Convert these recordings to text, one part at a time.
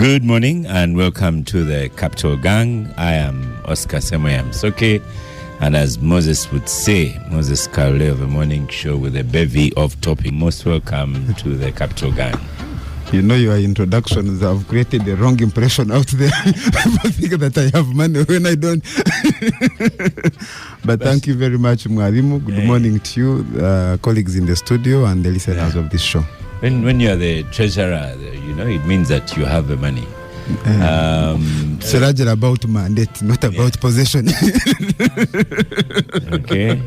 Good morning and welcome to the Capital Gang. I am Hon Ssemujju, and as Moses would say, Moses Kaule of the morning show with a bevy of topics. Most welcome to the Capital Gang. You know, your introductions have created the wrong impression out there. People think that I have money when I don't. But thank you very much, Mwalimu. Good morning to you, colleagues in the studio and the listeners of this show. When you are the treasurer, you know, it means that you have the money. It's about mandate, not about possession. Okay.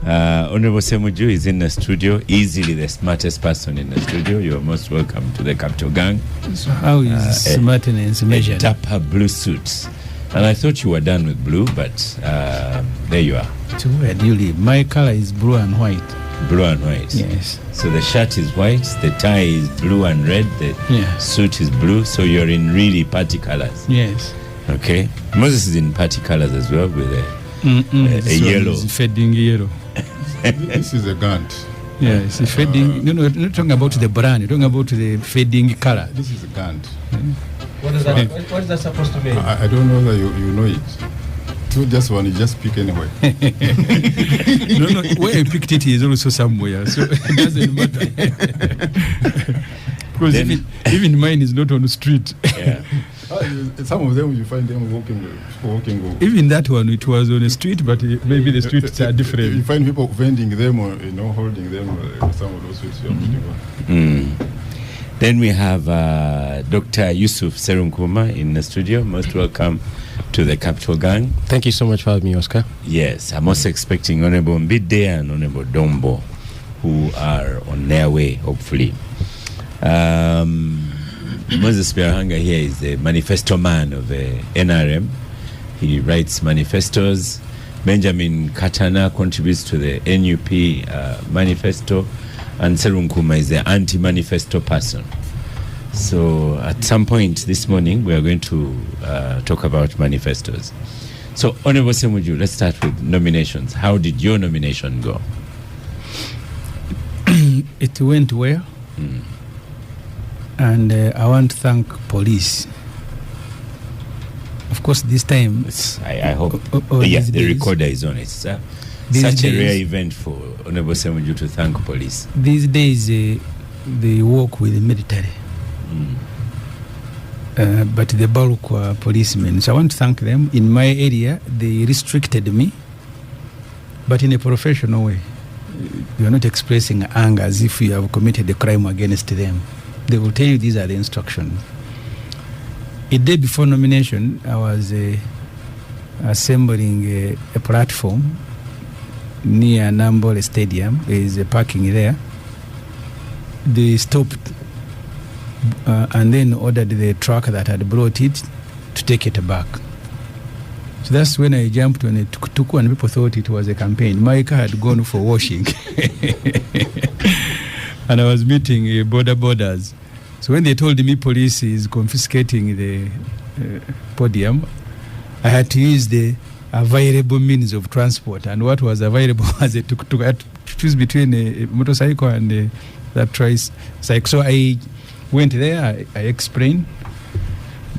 Honorable Ssemujju is in the studio, easily the smartest person in the studio. You are most welcome to the Capital Gang. So how is smartness measured? Dapper blue suits. And I thought you were done with blue, but there you are. It's weird, really. My color is blue and white. Blue and white. Yes. So the shirt is white, the tie is blue and red, the suit is blue, so you're in really party colors. Yes. Okay. Moses is in party colors as well with a yellow. It's fading yellow. This is a Gant. Yeah, it's fading. No, we're not talking about the brand, we're talking about the fading color. This is a Gant. What is that? What is that supposed to mean? I don't know that you know it. You just want to just pick anyway. No, where I picked it is also somewhere, so it doesn't matter. Because even mine is not on the street. Yeah. Some of them you find them walking. Even that one, it was on the street, but maybe the streets are different. You find people vending them or holding them. Some of those streets you're putting on. Then we have Dr. Yusuf Serunkuma in the studio. Most welcome to the Capital Gang. Thank you so much for having me, Oscar. Yes, I'm also expecting Honorable Mbide and Honorable Dombo, who are on their way, hopefully. Moses Byaruhanga here is the manifesto man of the NRM. He writes manifestos. Benjamin Katana contributes to the NUP manifesto. And Serunkuma is the anti-manifesto person. So at some point this morning, we are going to talk about manifestos. So, Honorable Ssemujju, let's start with nominations. How did your nomination go? It went well. And I want to thank police. Of course, this time... I hope the recorder is on it. Such a rare event for Honorable Ssemujju to thank police. These days, they work with the military. But the bulk were policemen. So I want to thank them. In my area, they restricted me, but in a professional way. You are not expressing anger as if you have committed a crime against them. They will tell you these are the instructions. A day before nomination, I was assembling a platform near Nambole Stadium. There is a parking there. They stopped and then ordered the truck that had brought it to take it back. So that's when I jumped on a tuk-tuk and people thought it was a campaign. My car had gone for washing. And I was meeting borders. So when they told me police is confiscating the podium, I had to use the available means of transport. And what was available was a tuk-tuk. I had to choose between a motorcycle and that tricycle. So I went there, I explained.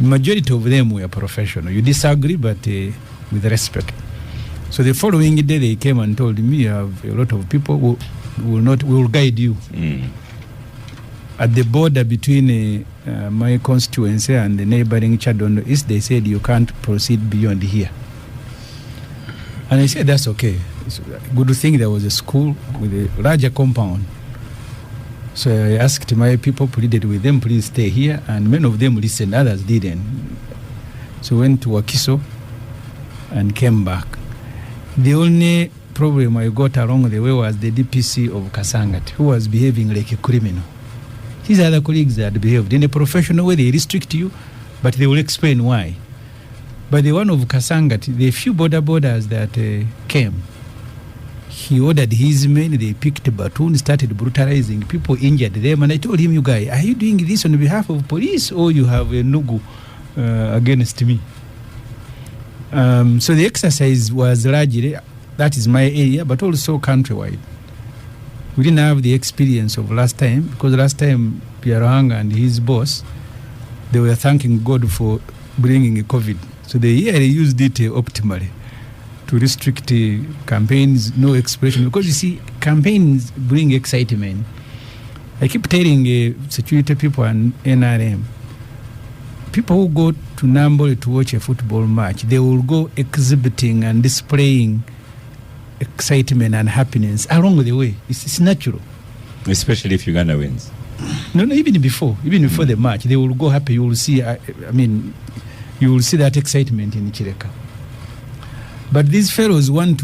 Majority of them were professional. You disagree, but with respect. So the following day, they came and told me, you have a lot of people who will guide you. At the border between my constituency and the neighboring Chadondo East, they said you can't proceed beyond here. And I said, that's okay. It's a good thing there was a school with a larger compound. So I asked my people, pleaded with them, please stay here. And many of them listened, others didn't. So went to Wakiso and came back. The only problem I got along the way was the DPC of Kasangat, who was behaving like a criminal. His other colleagues had behaved in a professional way. They restrict you, but they will explain why. But the one of Kasangat, the few borders that came, he ordered his men, they picked a baton, started brutalizing people, injured them. And I told him, you guys, are you doing this on behalf of police or you have a nugu against me? So the exercise was largely, that is my area, but also countrywide. We didn't have the experience of last time, because last time Byaruhanga and his boss they were thanking God for bringing COVID. So they used it optimally to restrict campaigns, no expression. Because you see, campaigns bring excitement. I keep telling security people and NRM, people who go to Nambole to watch a football match, they will go exhibiting and displaying excitement and happiness along the way. It's natural. Especially if Uganda wins. No, even before the match, they will go happy. You will see, you will see that excitement in Chireka. But these fellows want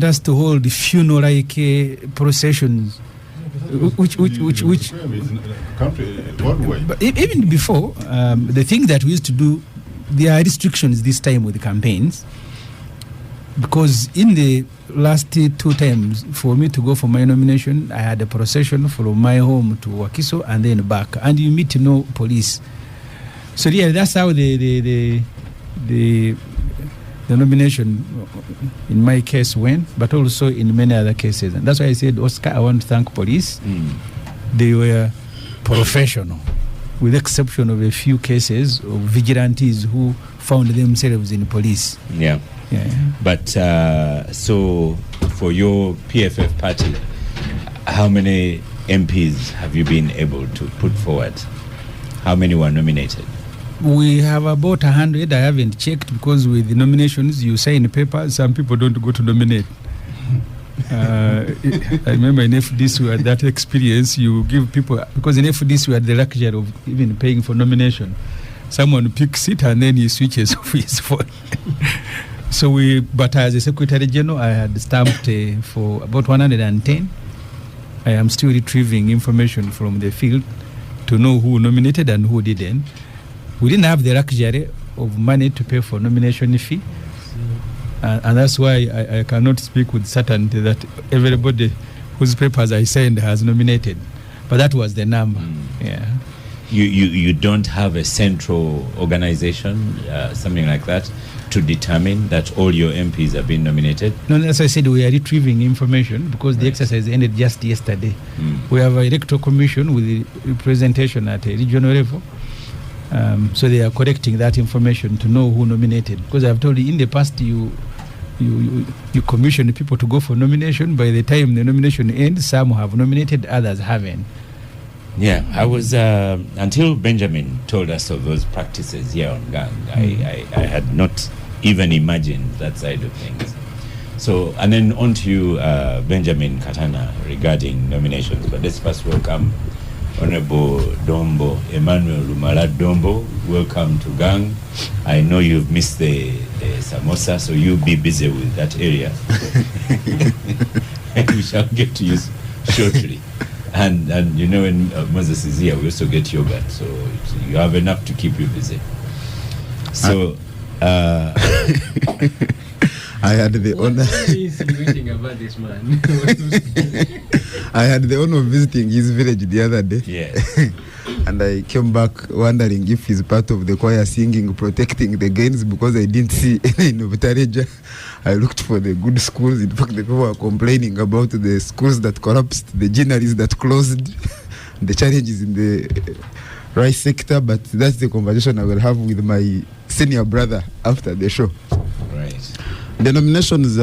us to hold funeral-like processions, which country worldwide. But even before, the thing that we used to do, there are restrictions this time with the campaigns, because in the last 2 times, for me to go for my nomination, I had a procession from my home to Wakiso and then back, and you meet no police. So yeah, that's how the nomination in my case went, but also in many other cases. And that's why I said, Oscar, I want to thank police. They were professional, with the exception of a few cases of vigilantes who found themselves in police. Yeah. But so for your PFF party, how many MPs have you been able to put forward? How many were nominated? We have about 100. I haven't checked, because with the nominations, you sign papers. Some people don't go to nominate. I remember in FDC we had that experience. You give people, because in FDC we had the luxury of even paying for nomination. Someone picks it and then he switches off his phone. But as a Secretary General, I had stamped for about 110. I am still retrieving information from the field to know who nominated and who didn't. We didn't have the luxury of money to pay for nomination fee. And that's why I cannot speak with certainty that everybody whose papers I signed has nominated. But that was the number. Yeah. You don't have a central organization, something like that, to determine that all your MPs have been nominated? No, as I said, we are retrieving information because the exercise ended just yesterday. We have an electoral commission with the representation at a regional level. So they are collecting that information to know who nominated. Because I've told you in the past, you commission people to go for nomination. By the time the nomination ends, some have nominated, others haven't. Yeah, I was until Benjamin told us of those practices here on Gang. I had not even imagined that side of things. So, and then on to you, Benjamin Katana, regarding nominations. But let's first welcome Honorable Dombo, Emmanuel Lumala Dombo. Welcome to Gang. I know you've missed the samosa, so you'll be busy with that area. And we shall get to you shortly. And you know, when Moses is here, we also get yogurt, so you have enough to keep you busy. So, I had the honor. About this man. I had the honor of visiting his village the other day. Yes. And I came back wondering if he's part of the choir singing, protecting the gains, because I didn't see any in Vitareja. I looked for the good schools. In fact, the people were complaining about the schools that collapsed, the ginaries that closed, the challenges in the rice sector. But that's the conversation I will have with my senior brother after the show. Right. The nominations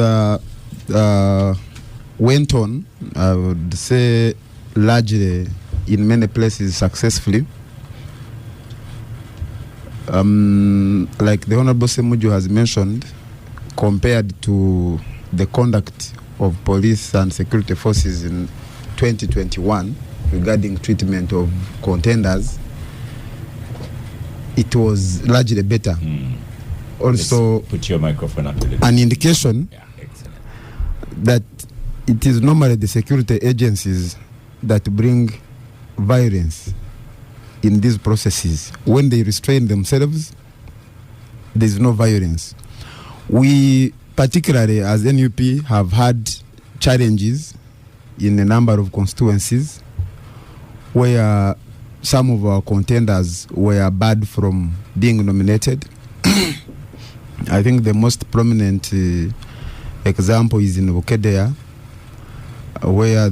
went on, I would say, largely in many places successfully. Like the Honorable Ssemujju has mentioned, compared to the conduct of police and security forces in 2021 regarding treatment of contenders, it was largely better. Also, let's put your microphone up a little bit. An indication that it is normally the security agencies that bring violence in these processes. When they restrain themselves, there is no violence. We, particularly as NUP, have had challenges in a number of constituencies where some of our contenders were barred from being nominated. I think the most prominent example is in Bukedea, where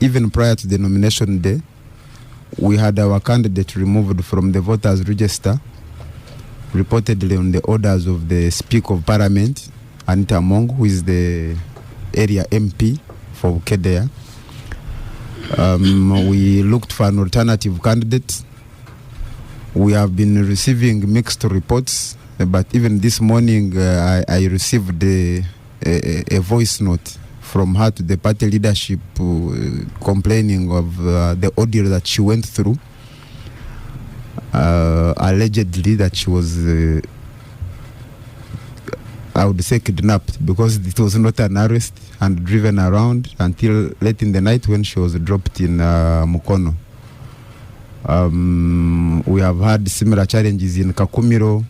even prior to the nomination day, we had our candidate removed from the voters register, reportedly on the orders of the Speaker of Parliament, Anita Among, who is the area MP for Kedea. We looked for an alternative candidate. We have been receiving mixed reports, but even this morning I received a voice note from her to the party leadership complaining of the ordeal that she went through, allegedly that she was, I would say, kidnapped, because it was not an arrest, and driven around until late in the night when she was dropped in Mukono. We have had similar challenges in Kakumiro.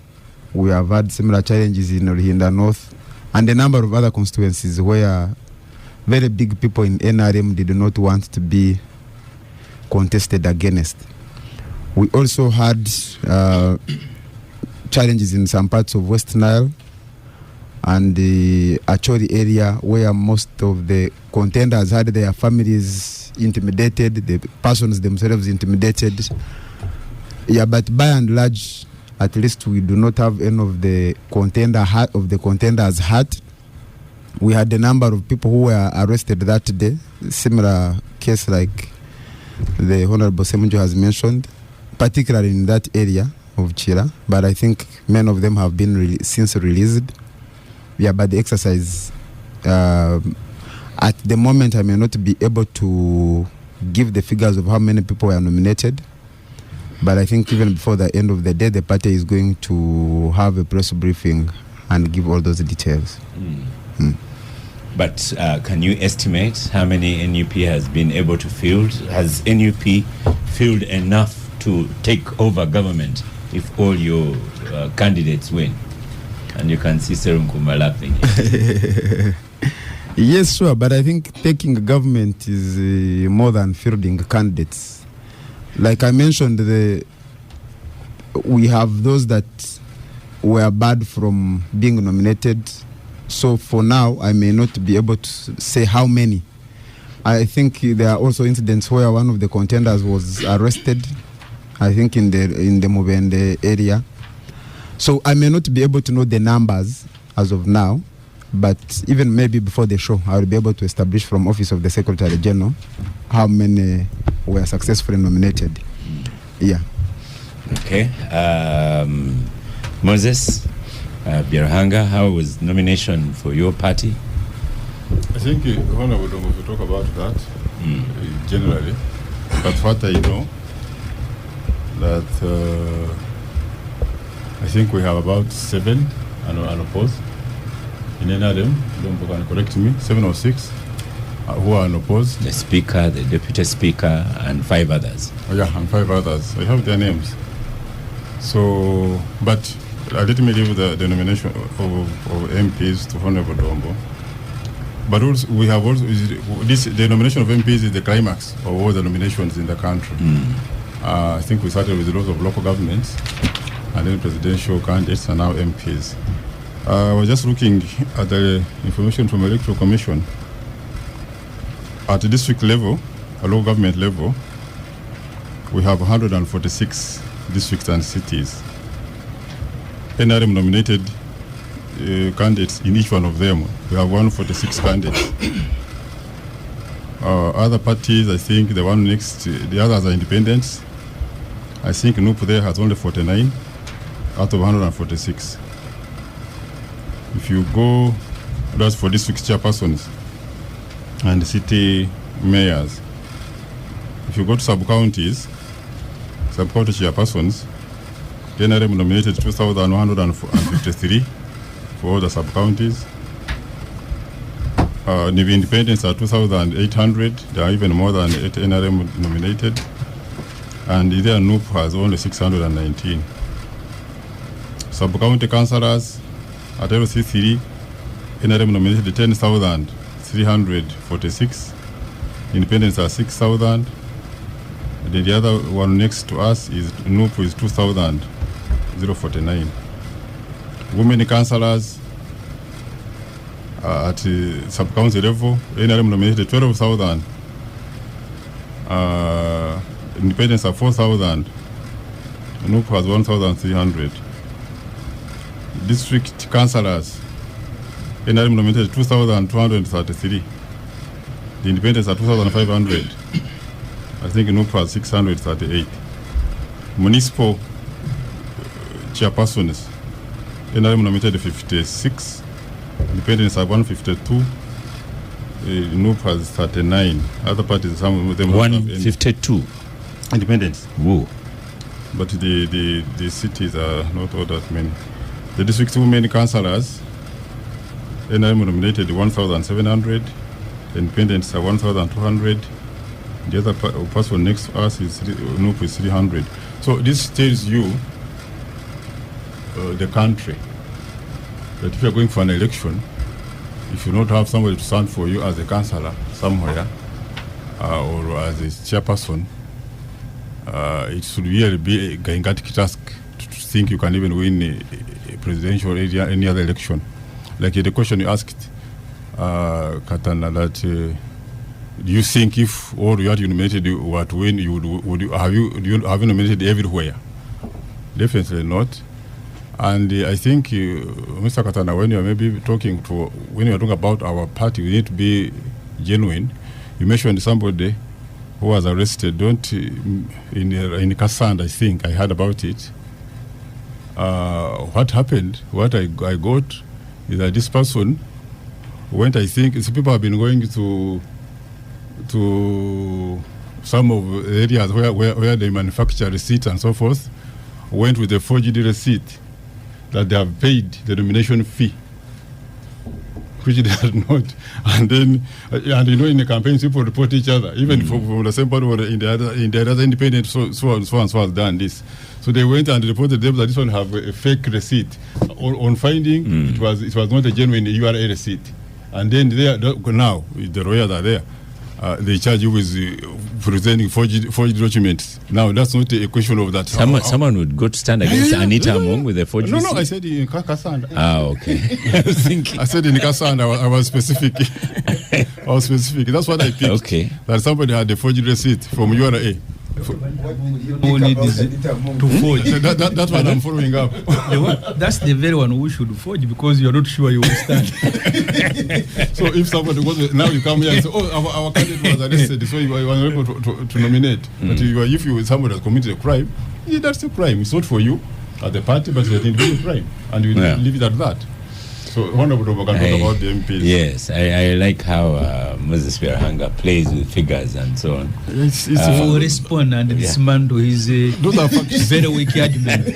We have had similar challenges in Ruhinda North, and a number of other constituencies where very big people in NRM did not want to be contested against. We also had challenges in some parts of West Nile and the Acholi area, where most of the contenders had their families intimidated, the persons themselves intimidated. Yeah, but by and large, at least we do not have any of the contenders hurt. We had a number of people who were arrested that day, similar case like the Honorable Ssemujju has mentioned, particularly in that area of Chira, but I think many of them have been since released. Yeah, but the exercise, at the moment I may not be able to give the figures of how many people were nominated, but I think even before the end of the day, the party is going to have a press briefing and give all those details. But can you estimate how many NUP has been able to field? Has NUP filled enough to take over government if all your candidates win? And you can see Serum Kumba laughing. Yes, sure, but I think taking government is more than fielding candidates. Like I mentioned, we have those that were barred from being nominated. So for now, I may not be able to say how many. I think there are also incidents where one of the contenders was arrested, I think in the Mubende area. So I may not be able to know the numbers as of now, but even maybe before the show, I will be able to establish from Office of the Secretary General how many were successfully nominated. Yeah. Okay. Moses, Byaruhanga, how was nomination for your party? I think Honorable Dongo will talk about that generally, but what I know that I think we have about 7 unopposed in NRM. Dongo can correct me, 7 or 6 who are unopposed. The Speaker, the Deputy Speaker, and 5 others. Oh, yeah, and 5 others. I have their names. So, but let me leave the nomination of MPs to Honorable Dombo. But also, we have also the nomination of MPs is the climax of all the nominations in the country. I think we started with those of local governments, and then presidential candidates, and now MPs. I was just looking at the information from the Electoral Commission. At the district level, a local government level, we have 146 districts and cities. NRM nominated candidates in each one of them. We have 146 candidates. Other parties, I think the one next, the others are independents. I think NUP there has only 49 out of 146. If you go, that's for district chairpersons and city mayors. If you go to sub-county chairpersons, the NRM nominated 2,153 for all the sub-counties. The independents are 2,800. There are even more than 8 NRM nominated. And there NUP has only 619. Sub-county councillors at LC3, NRM nominated 10,346. Independents are 6,000. The other one next to us is NUP is 2,049. Women councillors at sub-county level, NRM nominated 12,000. Independents are 4,000. NUP has 1,300. District councillors, NRM nominated 2,233. The independents are 2,500. I think NUP has 638. Municipal chairpersons, NRM nominated 56. Independents are 152. NUP has 39. Other parties, some of them 152 independents. Whoa. But the cities are not all that many. The district women councillors, NRM nominated 1,700. Independents are 1,200. The other person next to us is NUP is 300. So this tells you the country that if you're going for an election, if you not have somebody to stand for you as a councillor somewhere or as a chairperson, it should really be a gigantic task to think you can even win a presidential or any other election. Like the question you asked, Katana, that do you think if all you had nominated were to win, have you nominated everywhere? Definitely not. And I think, Mr. Katana, when you're talking about our party, we need to be genuine. You mentioned somebody who was arrested. In Kasand, I think I heard about it. What happened? What I got is that this person went. I think people have been going to some of the areas where they manufacture receipts and so forth. Went with a forged receipt that they have paid the nomination fee, which they had not. And then, in the campaigns, people report each other, even from the same party or in the other independent, so has done this. So they went and reported them that this one have a fake receipt. On finding, it was not a genuine URA receipt. And then now the lawyers are there. They charge you with presenting forged documents. Now, that's not a question of that. Someone would go to stand against Anita Among with a forged receipt? No, I said in Kasand. Okay. I said in Kasand, I was specific. That's what I picked. Okay. That somebody had a forged receipt from URA. Who need is to forge? That's what I'm following up. That's the very one who should forge, because you're not sure you will stand. So if somebody goes, now you come here and say, our candidate was arrested, so you were able to nominate. But if somebody has committed a crime, that's a crime. It's not for you as the party, but it's an individual crime. And you leave it at that. So, Honorable Dobo can talk about the MPs. Yes, I like how Moses Byaruhanga plays with figures and so on. I will respond and respond to his very weak argument.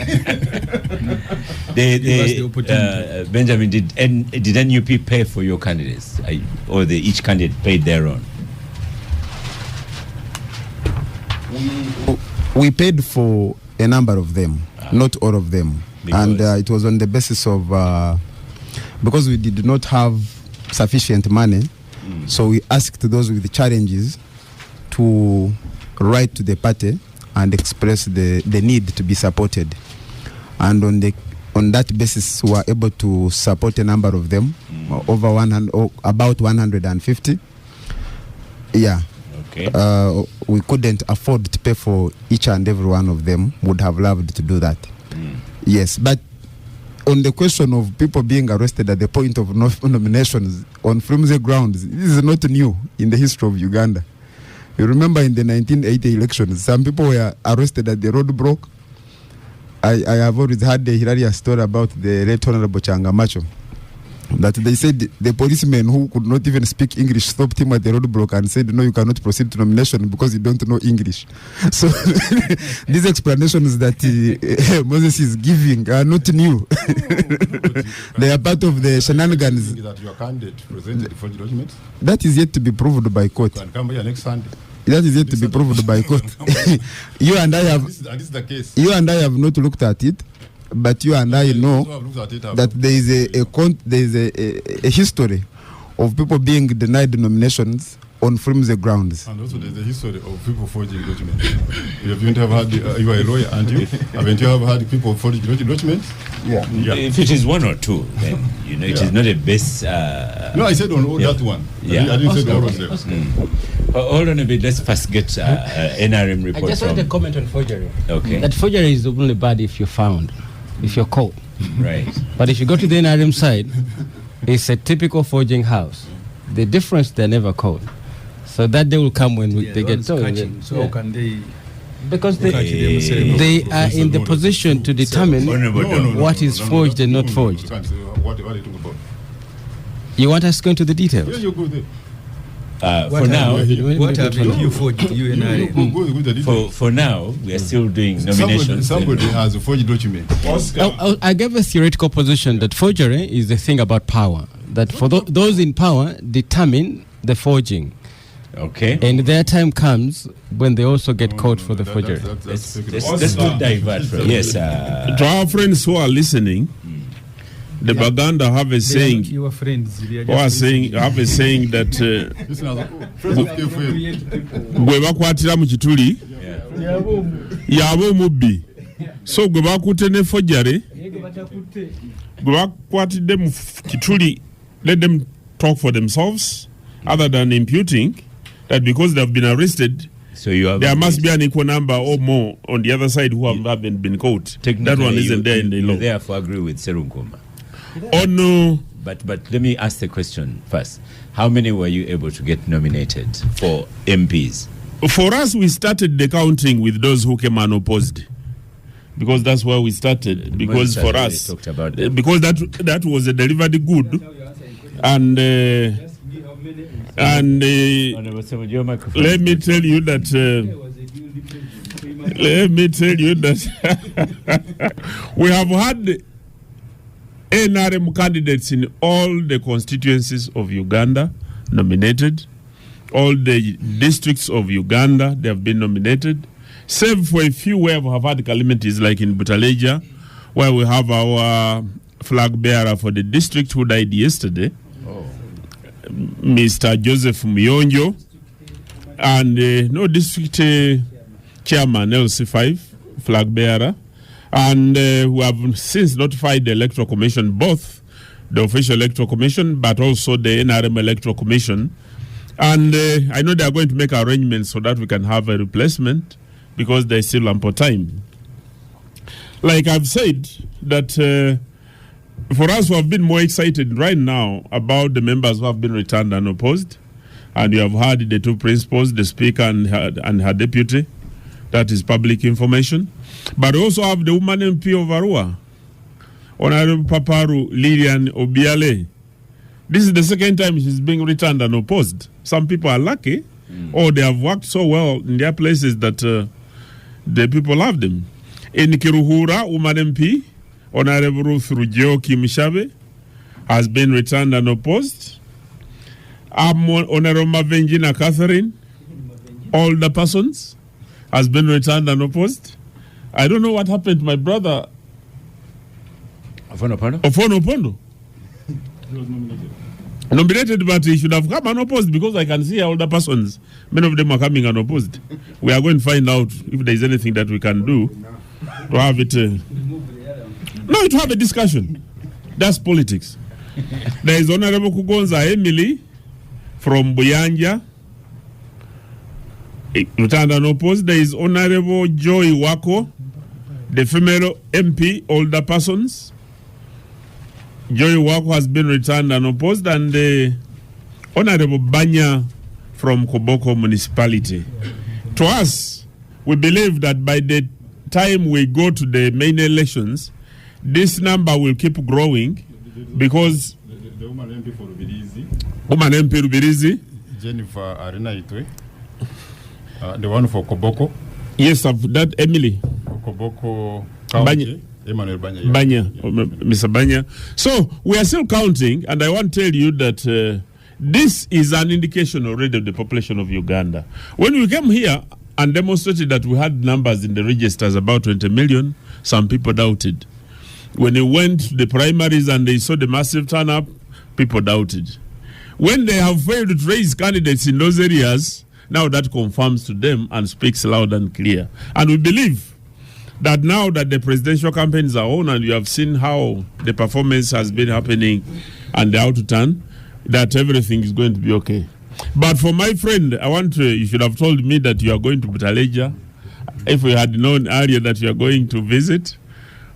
Benjamin, did NUP pay for your candidates? Or each candidate paid their own? We paid for a number of them, not all of them. And it was on the basis of... because we did not have sufficient money, so we asked those with the challenges to write to the party and express the need to be supported. And on that basis, we were able to support a number of them, over 100, or about 150. Yeah. Okay. We couldn't afford to pay for each and every one of them. Would have loved to do that. Yes, but on the question of people being arrested at the point of nominations on flimsy grounds, this is not new in the history of Uganda. You remember in the 1980 elections, some people were arrested at the roadblock. I have always heard the hilarious story about the late Honorable Changamacho, that they said the policeman who could not even speak English stopped him at the roadblock and said, no, you cannot proceed to nomination because you don't know English. So these explanations that Moses is giving are not new. They are part of the shenanigans. That your candidate presented for the documents? That is yet to be proved by court. You can come here next Sunday. That is yet to be proved by court. You and I have. This is the case. You and I have not looked at it. But you and I know that there is a history of people being denied nominations on flimsy grounds. And also there's a history of people forging documents. You haven't have had, you are a lawyer, aren't you? Haven't you ever had people forging documents? Yeah. If it is one or two, then it is not a base. No, I said on all that one. Yeah. I didn't say all of them. Hold on a bit. Let's first get NRM report. I just want to comment on forgery. Okay. That forgery is only bad if you're found, if you're caught. Right. But if you go to the NRM side, it's a typical forging house. The difference, they're never caught. So that day will come when they get told. So how can they? Because they are in the position to determine what is forged and not forged. What are you talking about? You want us to go into the details? Yeah, you go there. For now, What have you forged, you and I? Go the details. for now, we are still doing nominations. Somebody has a forged document. I gave a theoretical position that forgery is the thing about power. That for those in power determine the forging. Okay. And their time comes when they also get caught for the forgery. Let's not divert from. Yes. To our friends who are listening, the Baganda have a saying. Your friends. Who are saying have a saying that gwe bakwatira mu kituli yaba omubbi, so gwe bakutte ne forgery gwe bakwatidde mu kituli, let them talk for themselves, other than imputing that because they have been arrested, So you have there must be an equal number or more on the other side who haven't been caught. That one isn't there in the law. You therefore agree with Serunkuma. Oh no. But let me ask the question first. How many were you able to get nominated for MPs? For us, we started the counting with those who came unopposed, because that's where we started. Because for us, talked about that. Because that was a delivered good, and let me tell you that. We have had NRM candidates in all the constituencies of Uganda nominated. All the districts of Uganda, they have been nominated. Save for a few where we have had calamities, like in Butaleja, where we have our flag bearer for the district who died yesterday, Mr. Joseph Muyonjo, and district chairman, LC5, flag bearer. And we have since notified the Electoral Commission, both the official Electoral Commission, but also the NRM Electoral Commission. And I know they are going to make arrangements so that we can have a replacement, because there's still ample time. Like I've said, that for us who have been more excited right now about the members who have been returned unopposed, and you have heard the two principals, the speaker and her deputy, that is public information. But we also have the woman MP of Arua, Honorable Paparu Lilian Obiale. This is the second time she's being returned unopposed. Some people are lucky, or they have worked so well in their places that the people love them. In Kiruhura, woman MP, Honorable Ruth Rujio Kimishabe, has been returned unopposed. Honorable Mavenjina Catherine, all the persons, has been returned unopposed. I don't know what happened to my brother Ofono Pondo. He was Nominated, but he should have come unopposed, because I can see all the persons, many of them are coming unopposed. We are going to find out if there is anything that we can do to have it. No, to have a discussion. That's politics. There is Honorable Kugonza Emily from Buyanja, returned unopposed. There is Honorable Joy Wako, the female MP, older persons. Joy Wako has been returned unopposed, and the Honorable Banya from Koboko Municipality. To us, we believe that by the time we go to the main elections, this number will keep growing, because the woman MP for Rubirizi, Rubirizi, Jennifer Arena Itwe, the one for Koboko. Yes, of that Emily. Koboko County. Emmanuel Banya. Banya, Mr. Banya. So we are still counting, and I want to tell you that this is an indication already of the population of Uganda. When we came here and demonstrated that we had numbers in the registers about 20 million, some people doubted. When they went to the primaries and they saw the massive turn-up, people doubted. When they have failed to raise candidates in those areas, now that confirms to them and speaks loud and clear. And we believe that now that the presidential campaigns are on and you have seen how the performance has been happening and the outturn, that everything is going to be okay. But for my friend, you should have told me that you are going to Butaleja. If we had known earlier that you are going to visit,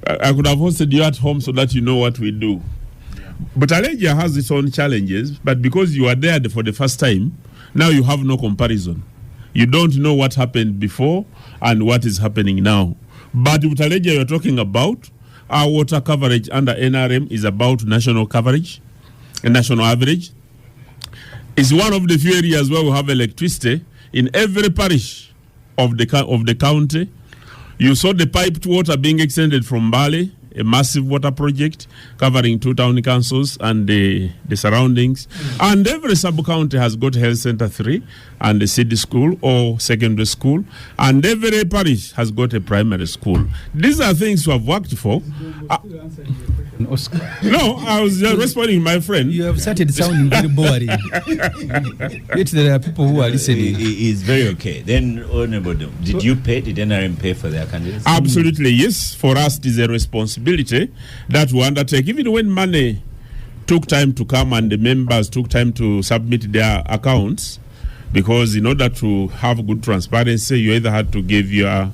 I could have hosted you at home so that you know what we do. Butaleja has its own challenges, but because you are there for the first time, now you have no comparison. You don't know what happened before and what is happening now. But Butaleja you're talking about, our water coverage under NRM is about national coverage, a national average. It's one of the few areas where we have electricity in every parish of the county. You saw the piped water being extended from Bali, a massive water project covering 2 town councils and the surroundings. And every sub-county has got health center 3 and a city school or secondary school. And every parish has got a primary school. These are things we have worked for. No, I was just responding to my friend. You have started sounding very boring. Yet there are people who are listening. It's very okay. Then, Honorable, did NRM pay for their candidates? Absolutely, yes. For us, it is a responsibility that we undertake. Even when money took time to come and the members took time to submit their accounts, because in order to have good transparency, you either had to give your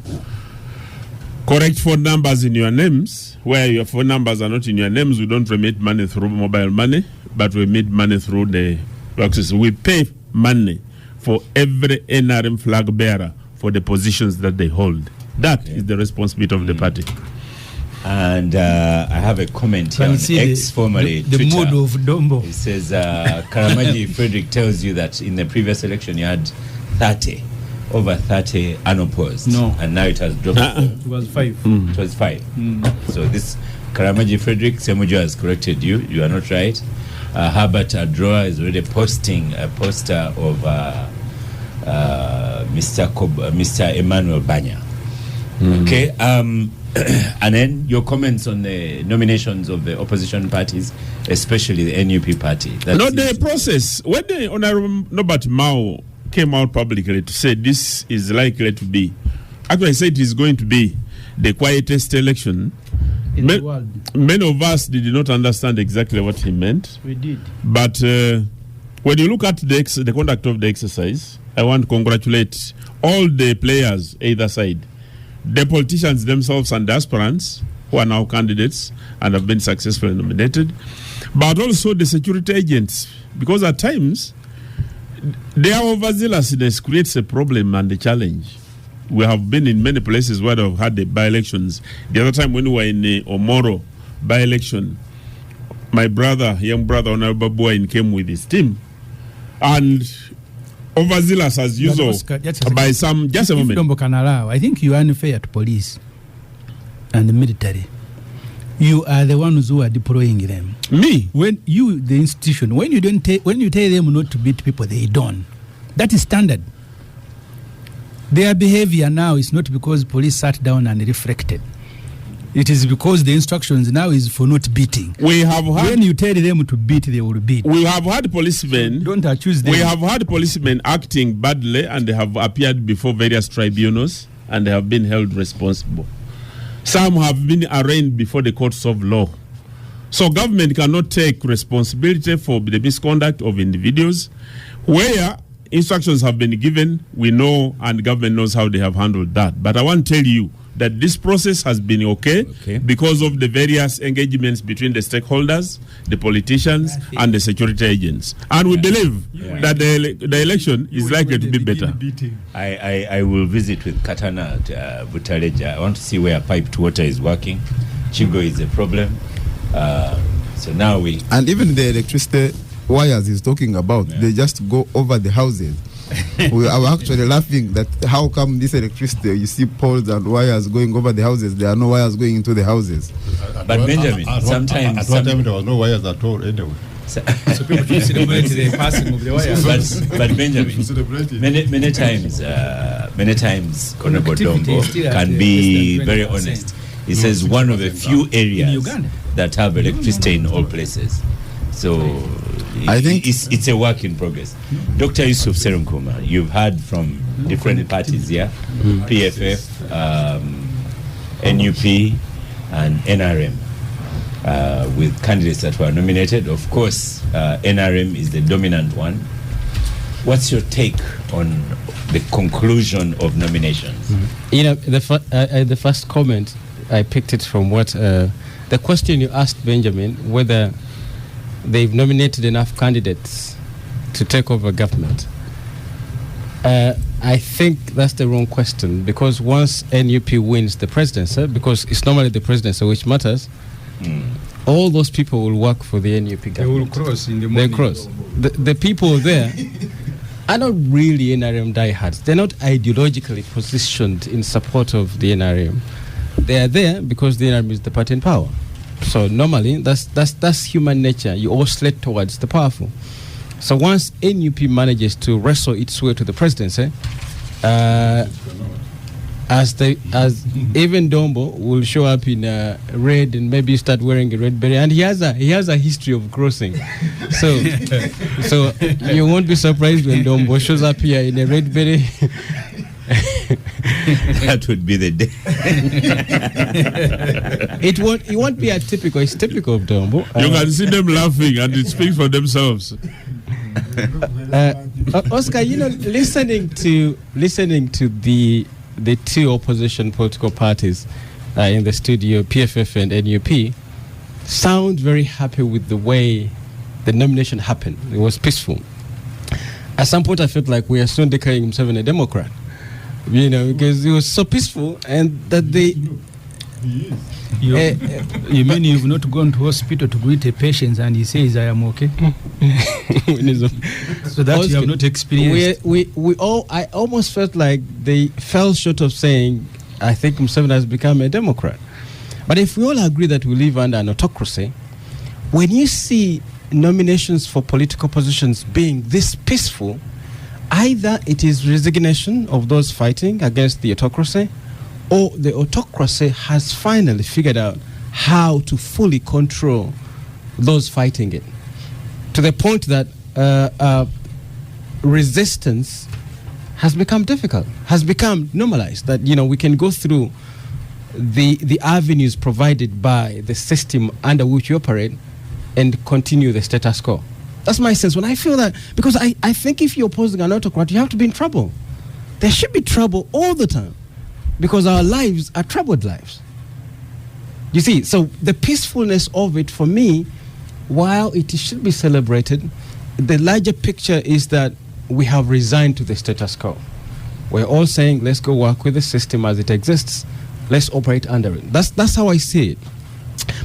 correct phone numbers in your names. Where your phone numbers are not in your names, we don't remit money through mobile money, but we remit money through the boxes. We pay money for every NRM flag bearer for the positions that they hold. That is the responsibility of the party. And I have a comment here on X, formerly the Twitter. mood of Dombo. It says, Karamaji Frederick tells you that in the previous election you had over 30 unopposed. No. And now it has dropped. It was 5. It was 5. So this Karamaji Frederick Ssemujju has corrected you. You are not right. Herbert Adroa is already posting a poster of Mr. Emmanuel Banya. Okay. And then your comments on the nominations of the opposition parties, especially the NUP party. Not the process. When the Honorable Norbert Mao came out publicly to say this is likely to be, actually I said it is going to be the quietest election in the world. Many of us did not understand exactly what he meant. We did. But when you look at the conduct of the exercise, I want to congratulate all the players either side, the politicians themselves and the aspirants who are now candidates and have been successfully nominated, but also the security agents, because at times their overzealousness creates a problem and a challenge. We have been in many places where they've had the by-elections. The other time when we were in the Omoro by-election, my young brother, Honorable Boyne, came with his team. And overzealous as usual by some... Just a moment. Can allow, I think you are unfair to police and the military. You are the ones who are deploying them. Me? When you, the institution, when you tell them not to beat people, they don't. That is standard. Their behavior now is not because police sat down and reflected. It is because the instructions now is for not beating. When you tell them to beat, they will beat. We have had policemen. So don't accuse them. We have had policemen acting badly, and they have appeared before various tribunals, and they have been held responsible. Some have been arraigned before the courts of law. So government cannot take responsibility for the misconduct of individuals. Where instructions have been given, we know, and government knows how they have handled that. But I want to tell you that this process has been okay because of the various engagements between the stakeholders, the politicians, and the security agents. And we believe that the election is likely to be better. I will visit with Katana at Butaleja. I want to see where piped water is working. Chigo is a problem. So now we... And even the electricity wires he's talking about, they just go over the houses. We are actually laughing that how come this electricity, you see poles and wires going over the houses, there are no wires going into the houses. But Benjamin, sometimes... At one time there was no wires at all anyway. So people should celebrate the passing of the wires. But Benjamin, many times Honorable Dombo can be very honest. He says one of the few areas that have electricity in all places. So I think it's a work in progress. Dr. Yusuf Serunkuma, you've heard from different parties here, PFF, NUP, and NRM, with candidates that were nominated. Of course, NRM is the dominant one. What's your take on the conclusion of nominations? You know, the first comment, I picked it from what the question you asked, Benjamin, whether they've nominated enough candidates to take over government. I think that's the wrong question, because once NUP wins the presidency, because it's normally the presidency which matters, all those people will work for the NUP government. They will cross in the morning. They cross. The people there are not really NRM diehards. They're not ideologically positioned in support of the NRM. They are there because the NRM is the party in power. So normally, that's human nature. You oscillate towards the powerful. So once NUP manages to wrestle its way to the presidency, as even Dombo will show up in red and maybe start wearing a red beret, and he has a history of crossing. So you won't be surprised when Dombo shows up here in a red beret. That would be the day. It won't be atypical. It's typical of Dombo. You can see them laughing, and it speaks for themselves. Oscar, you know, listening to the two opposition political parties in the studio, PFF and NUP, sound very happy with the way the nomination happened. It was peaceful. At some point, I felt like we are soon declaring himself a Democrat, you know, because it was so peaceful, and that they. You mean you've not gone to hospital to greet a patient and he says, "I am okay"? So that you have not experienced. I almost felt like they fell short of saying, "I think Museveni has become a Democrat." But if we all agree that we live under an autocracy, when you see nominations for political positions being this peaceful, either it is resignation of those fighting against the autocracy, or the autocracy has finally figured out how to fully control those fighting it, to the point that resistance has become difficult, has become normalized, that, you know, we can go through the avenues provided by the system under which you operate and continue the status quo. That's my sense when I feel that, because I think if you're opposing an autocrat, you have to be in trouble. There should be trouble all the time, because our lives are troubled lives. You see, so the peacefulness of it, for me, while it should be celebrated, the larger picture is that we have resigned to the status quo. We're all saying, let's go work with the system as it exists. Let's operate under it. That's how I see it.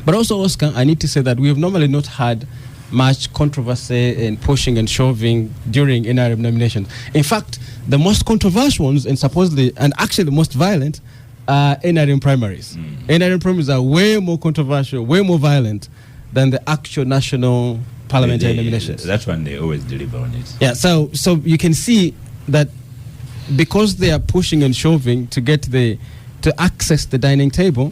But also, Oscar, I need to say that we have normally not had much controversy and pushing and shoving during NRM nominations. In fact, the most controversial ones, and supposedly, and actually the most violent, are NRM primaries. NRM primaries are way more controversial, way more violent than the actual national parliamentary nominations. That's when they always deliver on it. Yeah, so you can see that because they are pushing and shoving to access the dining table,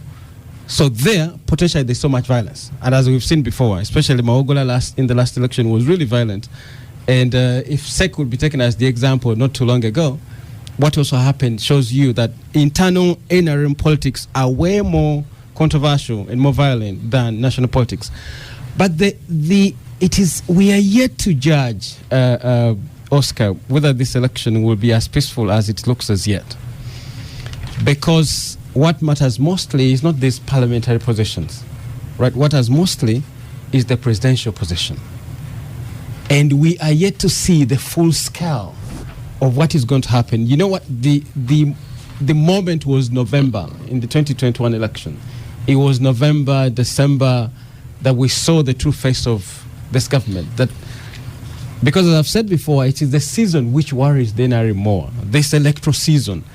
so there, potentially, there's so much violence. And as we've seen before, especially Maogola in the last election was really violent. And if SEC would be taken as the example not too long ago, what also happened shows you that internal NRM politics are way more controversial and more violent than national politics. But we are yet to judge, Oscar, whether this election will be as peaceful as it looks as yet. Because what matters mostly is not these parliamentary positions, right? What matters mostly is the presidential position. And we are yet to see the full scale of what is going to happen. You know what? The moment was November in the 2021 election. It was November, December that we saw the true face of this government. That, because as I've said before, it is the season which worries the NRM more. This electoral season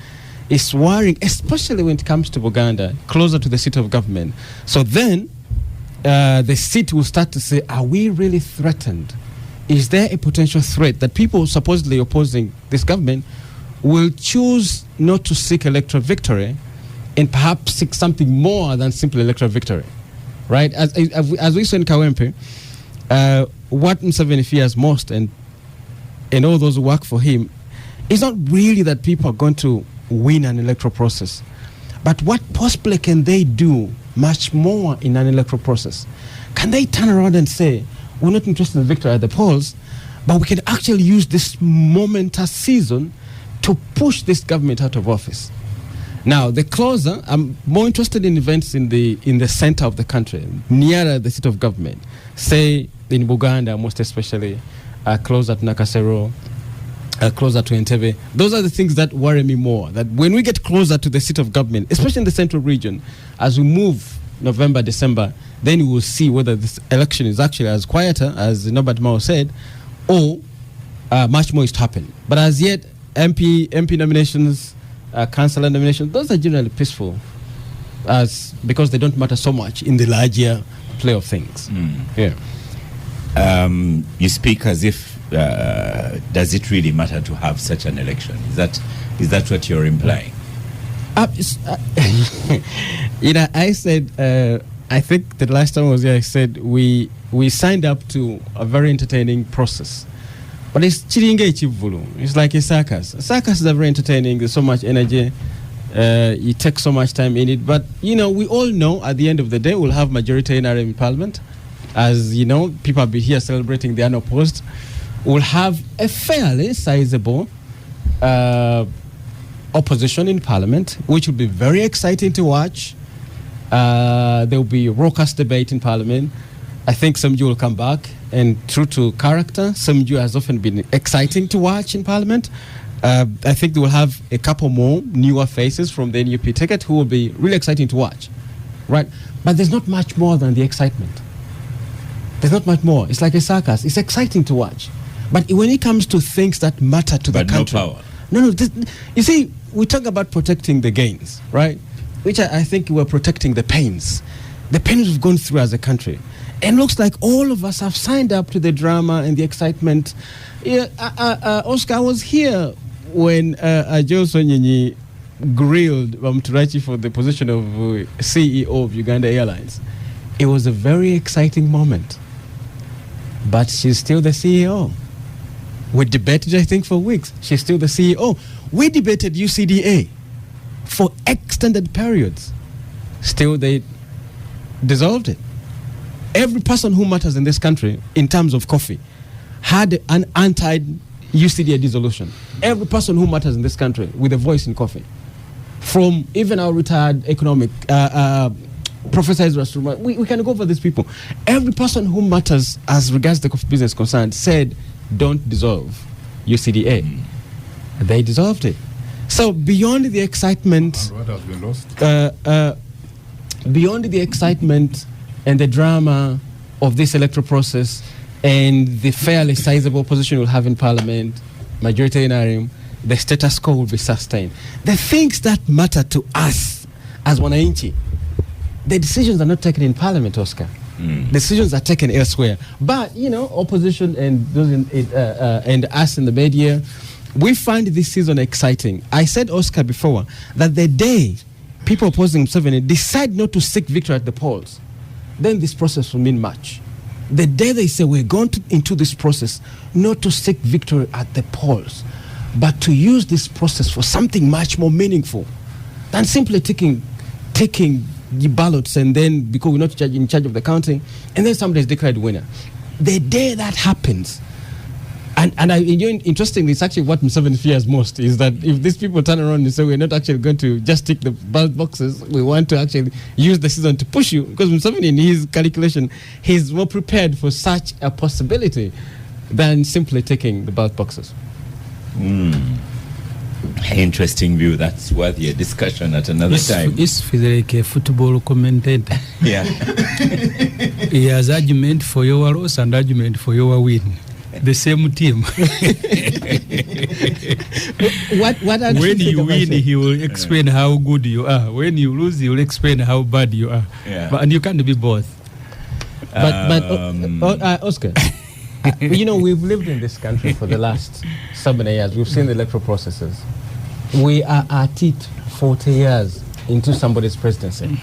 is worrying, especially when it comes to Buganda, closer to the seat of government. So then the seat will start to say, are we really threatened? Is there a potential threat that people supposedly opposing this government will choose not to seek electoral victory and perhaps seek something more than simple electoral victory, right? As we saw in Kawempe, what Museveni fears most, and all those who work for him, is not really that people are going to win an electoral process, but what possibly can they do much more in an electoral process? Can they turn around and say, we're not interested in victory at the polls, but we can actually use this momentous season to push this government out of office? Now, the closer, I'm more interested in events in the center of the country, nearer the seat of government. Say in Buganda, most especially, closer to Nakasero, closer to Entebbe. Those are the things that worry me more. That when we get closer to the seat of government, especially in the central region, as we move November, December, then we will see whether this election is actually as quieter as Norbert Mao said, or much more is to happen. But as yet, MP nominations, councillor nominations, those are generally peaceful, because they don't matter so much in the larger play of things. Yeah. You speak as if does it really matter to have such an election? Is that what you're implying? I said, I think the last time I was here, I said we signed up to a very entertaining process. But it's chiringe chivulu. It's like a circus. Circus is very entertaining. There's so much energy. You take so much time in it. But, we all know at the end of the day, we'll have majority NRM in parliament. As you know, people will be here celebrating the unopposed. We'll have a fairly sizable opposition in parliament, which will be very exciting to watch. There will be a raucous debate in parliament. I think Ssemujju will come back, and true to character, Ssemujju has often been exciting to watch in parliament. I think they will have a couple more newer faces from the NUP ticket who will be really exciting to watch, right? But there's not much more than the excitement. There's not much more. It's like a circus. It's exciting to watch. But when it comes to things that matter to the country... no power. No, you see, we talk about protecting the gains, right? Which I think we're protecting the pains. The pains we've gone through as a country. And looks like all of us have signed up to the drama and the excitement. Yeah, Oscar, I was here when Johnson Nyinyi grilled Mturachi for the position of CEO of Uganda Airlines. It was a very exciting moment. But she's still the CEO. We debated, I think, for weeks. She's still the CEO. We debated UCDA for extended periods. Still, they dissolved it. Every person who matters in this country, in terms of coffee, had an anti-UCDA dissolution. Every person who matters in this country with a voice in coffee. From even our retired economic Professor Ezra Suruma, we can go over these people. Every person who matters as regards the coffee business concerned said, don't dissolve UCDA. They dissolved it. So beyond the excitement... And what has been lost? Beyond the excitement and the drama of this electoral process and the fairly sizable opposition we'll have in parliament, majority in NRM, the status quo will be sustained. The things that matter to us as Wananchi, the decisions are not taken in parliament, Oscar. Decisions are taken elsewhere. But, opposition and those and us in the media, we find this season exciting. I said, Oscar, before, that the day people opposing Museveni decide not to seek victory at the polls, then this process will mean much. The day they say we're going into this process not to seek victory at the polls, but to use this process for something much more meaningful than simply taking the ballots and then, because we're not in charge of the counting, and then somebody is declared winner. The day that happens, and interestingly, it's actually what Museveni fears most, is that if these people turn around and say we're not actually going to just tick the ballot boxes, we want to actually use the season to push you, because Museveni, in his calculation, he's more prepared for such a possibility than simply ticking the ballot boxes. Interesting view. That's worthy a discussion at another time. This feels like a football commentator. Yeah. He has argument for your loss and argument for your win. The same team. When you win, he will explain how good you are. When you lose, he will explain how bad you are. Yeah. And you can't be both. Oscar, we've lived in this country for the last 7 years. We've seen the electoral processes. We are at it 40 years into somebody's presidency.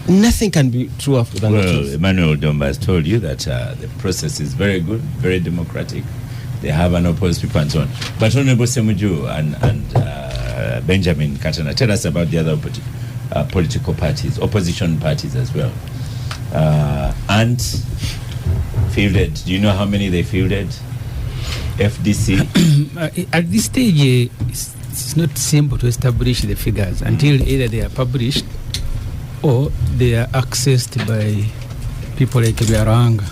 Nothing can be truer than the Well, truth. Emmanuel Domba has told you that the process is very good, very democratic. They have unopposed people and so on. But Honorable Ssemujju and Benjamin Katana, tell us about the other political parties, opposition parties as well. And fielded, do you know how many they fielded? FDC? At this stage, it's not simple to establish the figures until either they are published or they are accessed by people like Byaruhanga.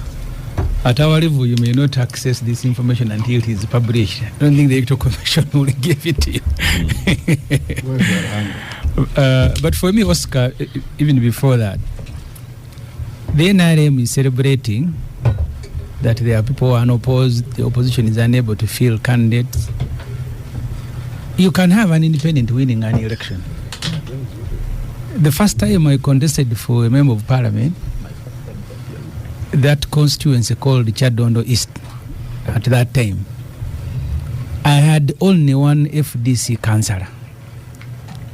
At our level, you may not access this information until it is published. I don't think the Electoral Commission will give it to you. But for me, Oscar, even before that, the NRM is celebrating that there are people who are unopposed, the opposition is unable to field candidates. You can have an independent winning an election. The first time I contested for a member of parliament, that constituency called Chadondo East, at that time, I had only one FDC councillor,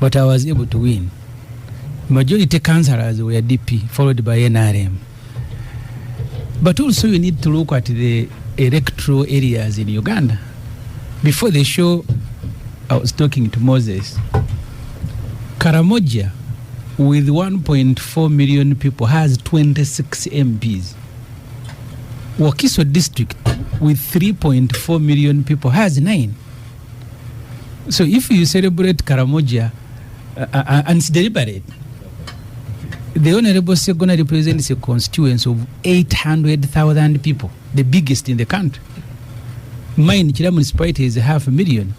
but I was able to win. Majority councillors were DP, followed by NRM. But also you need to look at the electoral areas in Uganda. Before the show, I was talking to Moses. Karamoja, with 1.4 million people, has 26 MPs. Wakiso district, with 3.4 million people, has 9. So if you celebrate Karamoja, and it's deliberate, the Honorable Segona represents a constituency of 800,000 people, the biggest in the country. Mine, Chira municipality, is 500,000,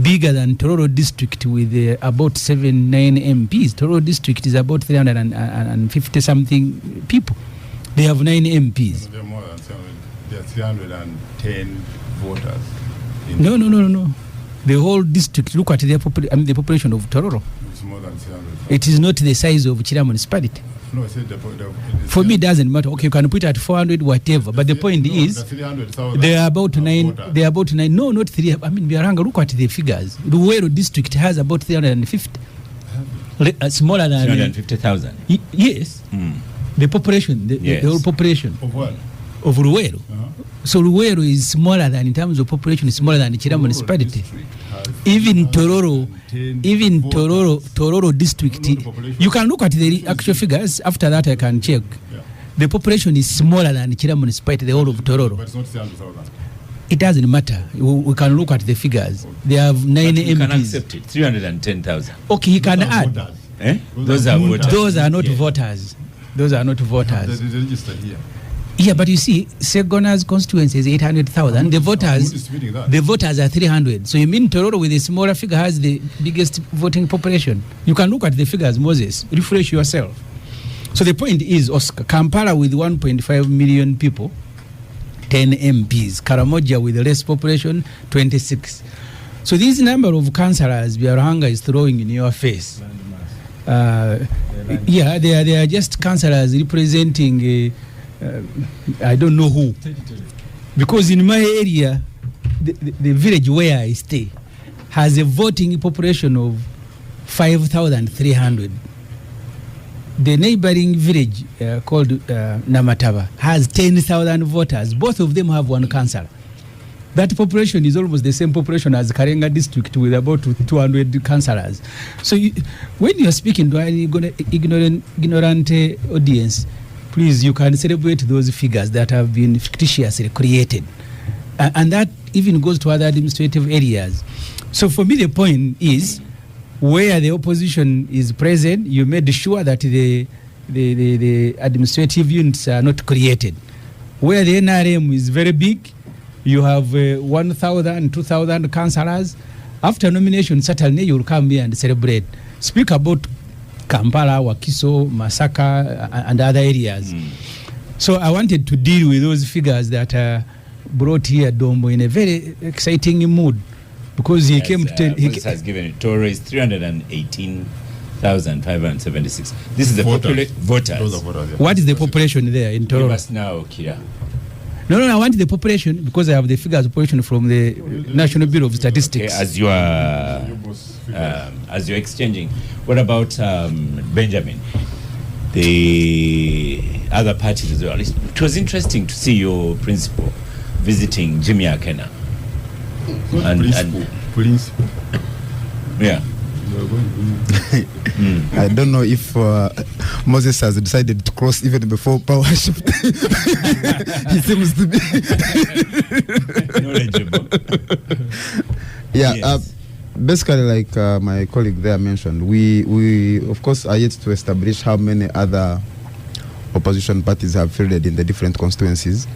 bigger than Tororo district with about 7-9 MPs. Tororo district is about 350 something people. They have 9 MPs. There are more than 7. There are 310 voters. No. The whole district, look at the population of Tororo. It's more than 300. It is not the size of Chira municipality. No, I said For me, it doesn't matter. Okay, you can put it at 400, whatever. But the point is, they are about 9. They are about 9. No, not 3. I mean, Byaruhanga, look at the figures. Ruwero district has about 350. Smaller than 350,000. Yes. The population, the whole population Of what? of Ruwero. So Ruwero is smaller than, in terms of population, is smaller than the Chira municipality. Even Tororo district, you can look at the actual figures. After that, I can check. The population is smaller than Chira municipality, the whole of Tororo. But it's not 300,000. It doesn't matter. We can look at the figures. They have 9 You can MPs. accept it. 310,000. Okay, he can add. Voters. Eh? Those are voters. Those are not Yeah. voters. Those are not voters. They registered here. Yeah, but you see, Segona's constituency is 800,000. The voters are 300. So you mean Tororo with a smaller figure has the biggest voting population? You can look at the figures, Moses. Refresh yourself. So the point is, Oscar, Kampala with 1.5 million people, 10 MPs. Karamoja with less population, 26. So this number of councillors Byaruhanga is throwing in your face. Yeah, they are just councillors representing I don't know who. Because in my area, the village where I stay has a voting population of 5,300. The neighboring village called Namataba has 10,000 voters. Both of them have one councillor. That population is almost the same population as Karenga district with about 200 councillors. So when you are speaking to an ignorant audience, please, you can celebrate those figures that have been fictitiously created. And that even goes to other administrative areas. So for me, the point is, where the opposition is present, you made sure that the administrative units are not created. Where the NRM is very big, you have 1,000, 2,000 councillors. After nomination, certainly you will come here and celebrate. Speak about Kampala, Wakiso, Masaka, and other areas. So I wanted to deal with those figures that are brought here, Dombo, in a very exciting mood, because he came to tell. He has given it. Tororo is 318,576. This is the voters. Those are voters, yeah. What is the population there in Give Tororo? us now, Kira. No, I want the population because I have the figures of population from the National Bureau of Statistics. Okay, as you're exchanging, what about Benjamin? the other parties as well. It was interesting to see your principal visiting Jimmy Akena. Principal. Yeah. I don't know if Moses has decided to cross even before power shift. He seems to be knowledgeable. Yeah. Yes. Basically, like my colleague there mentioned, we of course are yet to establish how many other opposition parties have fielded in the different constituencies.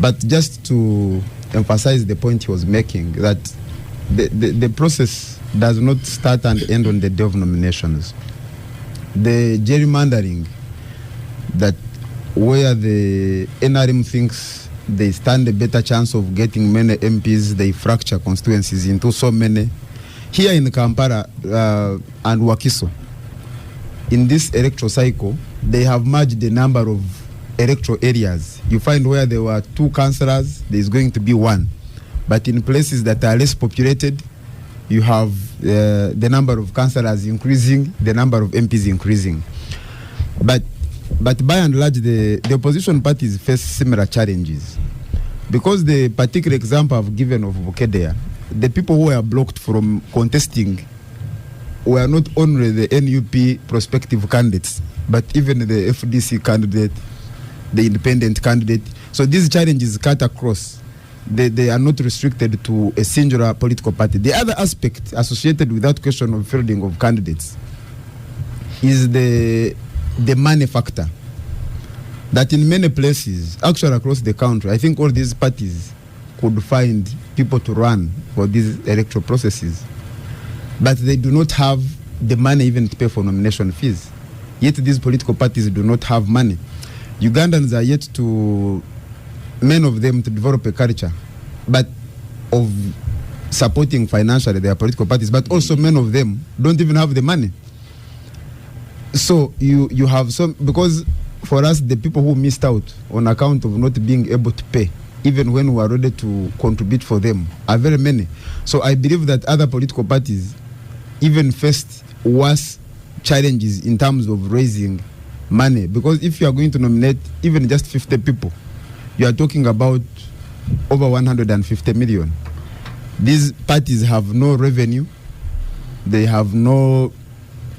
But just to emphasize the point he was making, that the process does not start and end on the day of nominations. The gerrymandering, that where the NRM thinks they stand a better chance of getting many MPs, they fracture constituencies into so many. Here in Kampala and Wakiso, in this electoral cycle, they have merged the number of electoral areas. You find where there were 2 councillors, there is going to be 1. But in places that are less populated, you have the number of councillors increasing, the number of MPs increasing. But by and large, the opposition parties face similar challenges. Because the particular example I've given of Bukedea, the people who were blocked from contesting were not only the NUP prospective candidates, but even the FDC candidate, the independent candidate. So these challenges cut across. They are not restricted to a singular political party. The other aspect associated with that question of fielding of candidates is the money factor. That in many places, actually across the country, I think all these parties could find people to run for these electoral processes, but they do not have the money even to pay for nomination fees. Yet these political parties do not have money. Ugandans are yet to, many of them, to develop a culture, but of supporting financially their political parties, but also many of them don't even have the money. So you have some, because for us, the people who missed out on account of not being able to pay, even when we are ready to contribute for them, are very many. So I believe that other political parties even faced worse challenges in terms of raising money. Because if you are going to nominate even just 50 people, you are talking about over 150 million. These parties have no revenue. They have no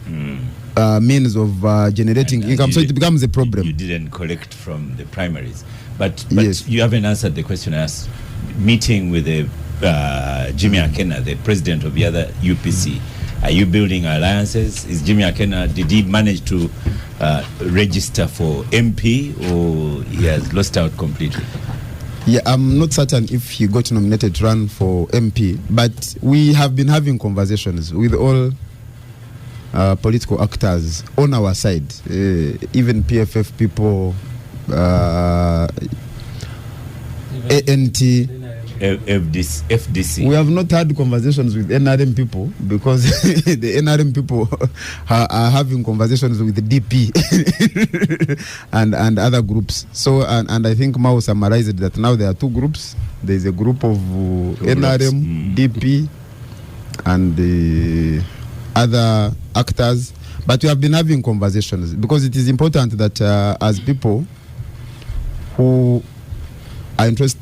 means of generating income. So it becomes a problem. You didn't collect from the primaries. But Yes. you haven't answered the question I asked. Meeting with the Jimmy Akena, the president of the other UPC, are you building alliances? Is Jimmy Akena, did he manage to register for MP, or he has lost out completely? Yeah, I'm not certain if he got nominated to run for MP, but we have been having conversations with all political actors on our side, even PFF people, ANT. FDC. We have not had conversations with NRM people because the NRM people are having conversations with the DP and other groups. So, and I think Mao summarized that now there are 2 groups. There is a group of NRM, DP, and the other actors. But we have been having conversations because it is important that as people who are interested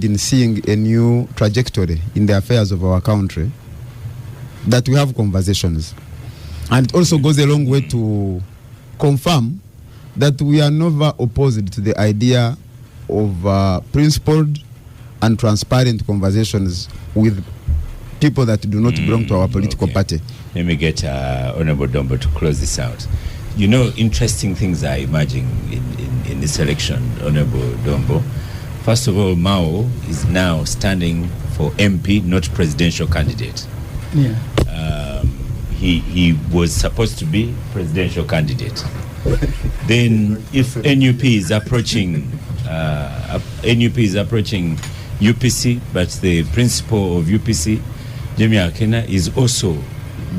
in seeing a new trajectory in the affairs of our country, that we have conversations. And it also goes a long way to confirm that we are never opposed to the idea of principled and transparent conversations with people that do not belong to our political party. Let me get Honorable Dombo to close this out. You know, interesting things are emerging in this election, Honorable Dombo. First of all, Mao is now standing for MP, not presidential candidate. Yeah. He was supposed to be presidential candidate. Then, if NUP is approaching UPC, but the principal of UPC, Jimmy Akena, is also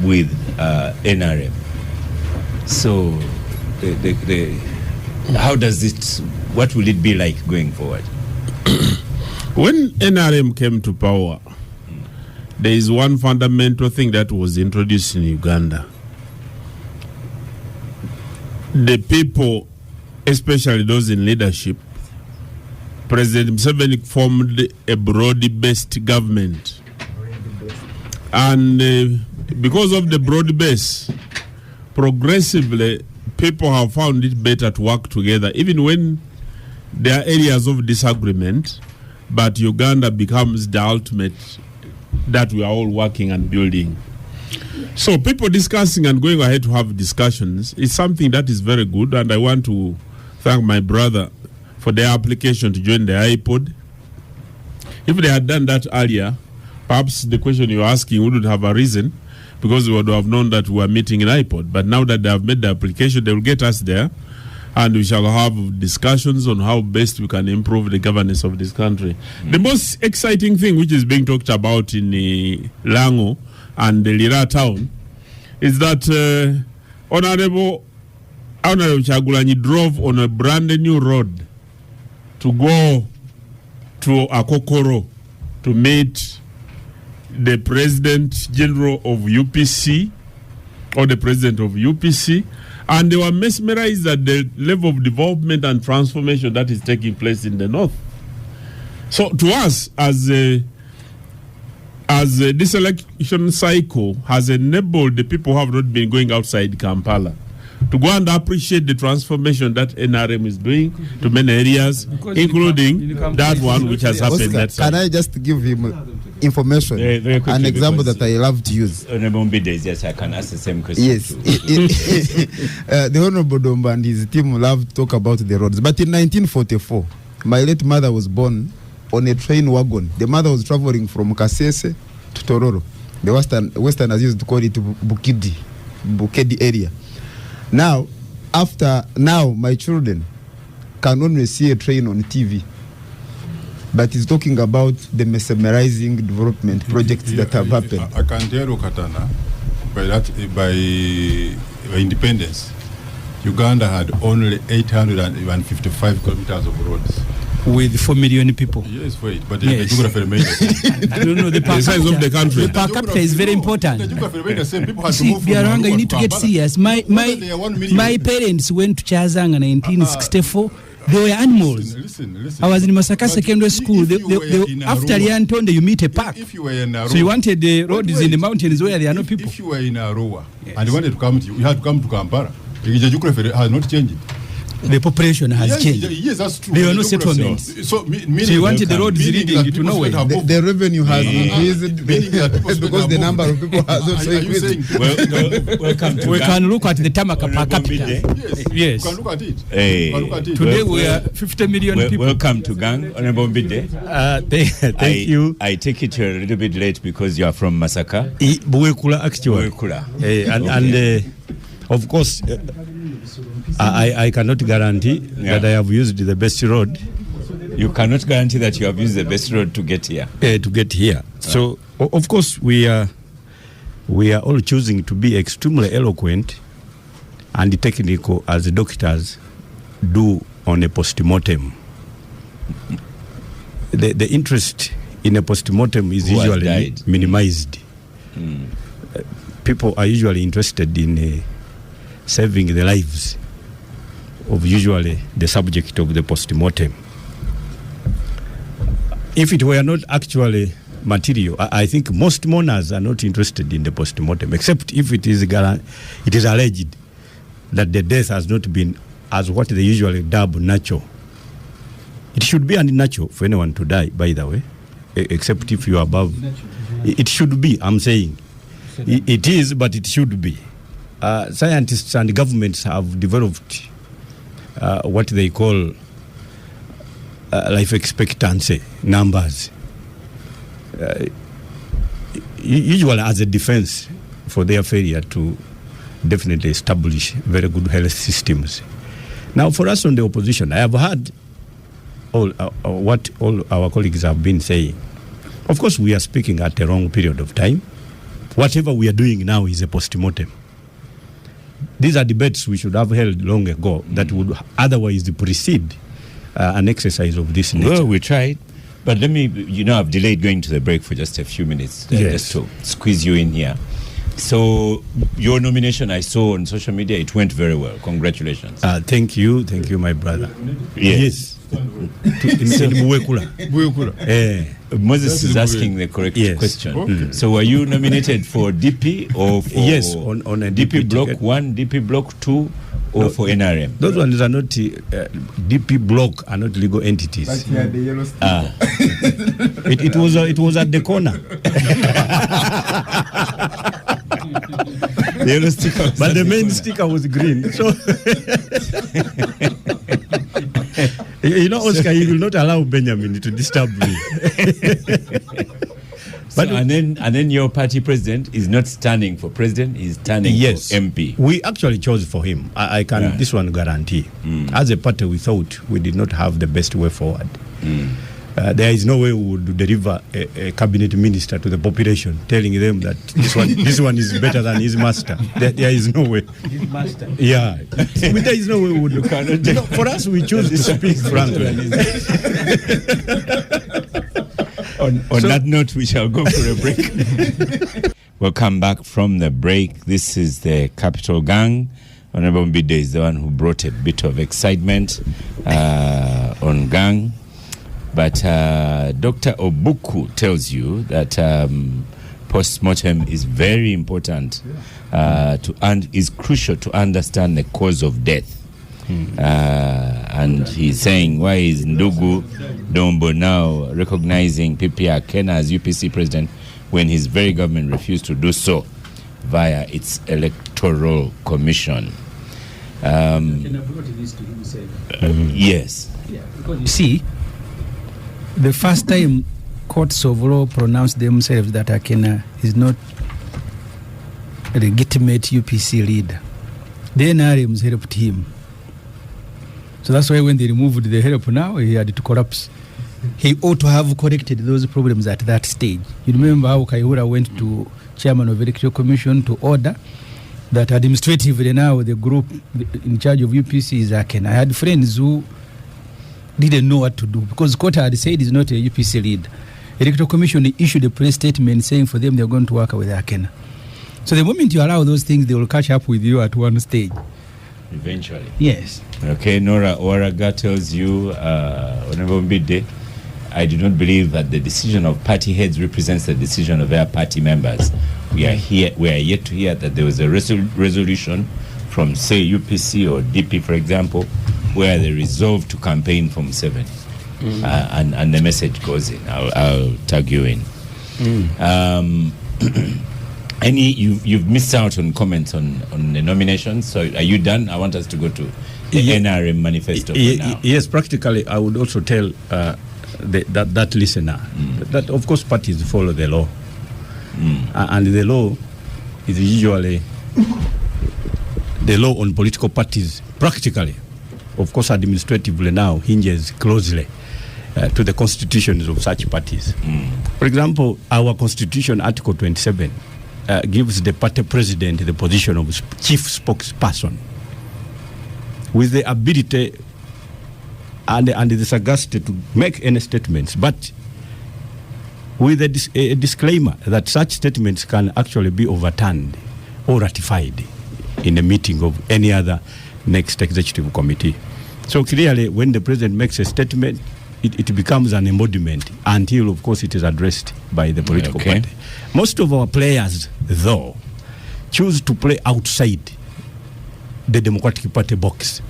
with NRM. So, how does it? What will it be like going forward? When NRM came to power, there is one fundamental thing that was introduced in Uganda. the people, especially those in leadership, President Museveni formed a broad-based government. And because of the broad base, progressively, people have found it better to work together, even when there are areas of disagreement, but Uganda becomes the ultimate that we are all working and building. So people discussing and going ahead to have discussions is something that is very good, and I want to thank my brother for their application to join the iPod. If they had done that earlier, perhaps the question you're asking wouldn't have arisen, because we would have known that we were meeting in iPod. But now that they have made the application, they will get us there, and we shall have discussions on how best we can improve the governance of this country. The most exciting thing which is being talked about in Lango and the Lira town is that Honorable Chagulanyi drove on a brand new road to go to Akokoro to meet the President General of UPC, or the President of UPC, and they were mesmerized at the level of development and transformation that is taking place in the north. So to us, as this election cycle has enabled the people who have not been going outside Kampala to go and appreciate the transformation that NRM is doing to many areas, including that one which has happened. Oscar, can I just give him information? Very quickly, an example that I love to use. Honorable Mbide, yes, I can ask the same question. Yes. The Honorable Domba and his team love to talk about the roads. But in 1944, my late mother was born on a train wagon. The mother was traveling from Kasese to Tororo. The Westerners used to call it Bukedi area. Now, my children can only see a train on TV, but he's talking about the mesmerizing development projects that have happened. I can tell you, Katana, by independence, Uganda had only 855 kilometers of roads. With 4 million people. Yes, wait, but the geography remains the same. No, the size of the country. The per capita is very important. The geography remains the same. People have to See, move from Byaruhanga, you Arua need to get serious. My parents went to Chazanga in 1964. They were animals. Listen. I was in Masaka Secondary School. After Liantonde, you meet a park. If you were in Arua, So you wanted the roads in the mountains where there are no people. If you were in Arua and you wanted to come you had to come to Kampala. The geography has not changed. The population has changed. Yes, that's true. There are no settlements. So you wanted the roads leading to nowhere. The revenue has increased because the number of people has also increased. Welcome to We can look at the Tamaka per capita. Yes. You can look at it. Hey. Today we are 50 million people. Welcome to Gang, Honorable Mbide. Thank you. I take it you're a little bit late because you are from Masaka. Buwekula, actually. Buwekula. Of course, I cannot guarantee that I have used the best road. You cannot guarantee that you have used the best road to get here. So, of course, we are all choosing to be extremely eloquent and technical as the doctors do on a post-mortem. The interest in a post-mortem is usually minimized. People are usually interested in saving the lives of usually the subject of the post-mortem. If it were not actually material, I think most mourners are not interested in the post-mortem, except if it is alleged that the death has not been as what they usually dub natural. It should be unnatural for anyone to die, by the way, except if you are above. It should be, I'm saying. It is, but it should be. Scientists and governments have developed what they call life expectancy numbers, usually as a defense for their failure to definitely establish very good health systems. Now, for us on the opposition, I have heard what all our colleagues have been saying. Of course, we are speaking at a wrong period of time. Whatever we are doing now is a post-mortem. These are debates we should have held long ago that would otherwise precede an exercise of this nature. Well, we tried. But let me, I've delayed going to the break for just a few minutes just to squeeze you in here. So your nomination, I saw on social media, it went very well. Congratulations. Thank you, my brother. Yes. Moses is asking the correct question. Okay. So were you nominated for DP or for Yes, on a DP Block ticket. 1, DP Block 2, or for NRM? Those ones are not DP block, are not legal entities. But you had the yellow stick. It was at the corner. The yellow sticker was But at the main corner. sticker was green. So Oscar, you will not allow Benjamin to disturb me. But and then your party president is not standing for president; he's standing for MP. We actually chose for him. I can this one guarantee. As a party, we thought we did not have the best way forward. There is no way we would deliver a cabinet minister to the population, telling them that this one is better than his master. There is no way. His master. Yeah, there is no way we would. For us, we choose to speak frankly. On that note, we shall go for a break. We'll come back from the break. This is the Capital Gang. Honorable Mbide is the one who brought a bit of excitement on gang. But Dr. Obuku tells you that post-mortem is very important and is crucial to understand the cause of death. And he's saying, why is Ndugu Dombo now recognizing PPR Kena as UPC president when his very government refused to do so via its electoral commission? Yes. Yeah, because you see, the first time courts of law pronounced themselves that Akena is not a legitimate UPC leader, the NRMs helped him. So that's why when they removed the help now, he had to collapse. He ought to have corrected those problems at that stage. You remember how Kayihura went to chairman of electoral commission to order that administratively now the group in charge of UPC is Akena. I had friends who didn't know what to do because Kota had said he's not a UPC leader. Electoral Commission issued a press statement saying for them they're going to work with Akena. So the moment you allow those things, they will catch up with you at one stage. Eventually. Yes. Okay, Nora Waraga tells you, Honorable Mbide, I do not believe that the decision of party heads represents the decision of their party members. We are yet to hear that there was a resolution from, say, UPC or DP, for example, where they resolved to campaign for Museveni. And the message goes in. I'll tag you in. You've missed out on comments on the nominations, so are you done? I want us to go to the NRM manifesto for now. Yes, practically, I would also tell that listener that, of course, parties follow the law. And the law is usually the law on political parties, practically. Of course, administratively now hinges closely to the constitutions of such parties. For example, our constitution, Article 27, gives the party president the position of chief spokesperson with the ability and the sagacity to make any statements, but with a disclaimer that such statements can actually be overturned or ratified in a meeting of any other next executive committee. So clearly, when the president makes a statement, it becomes an embodiment until, of course, it is addressed by the political party. Most of our players, though, choose to play outside the Democratic Party box.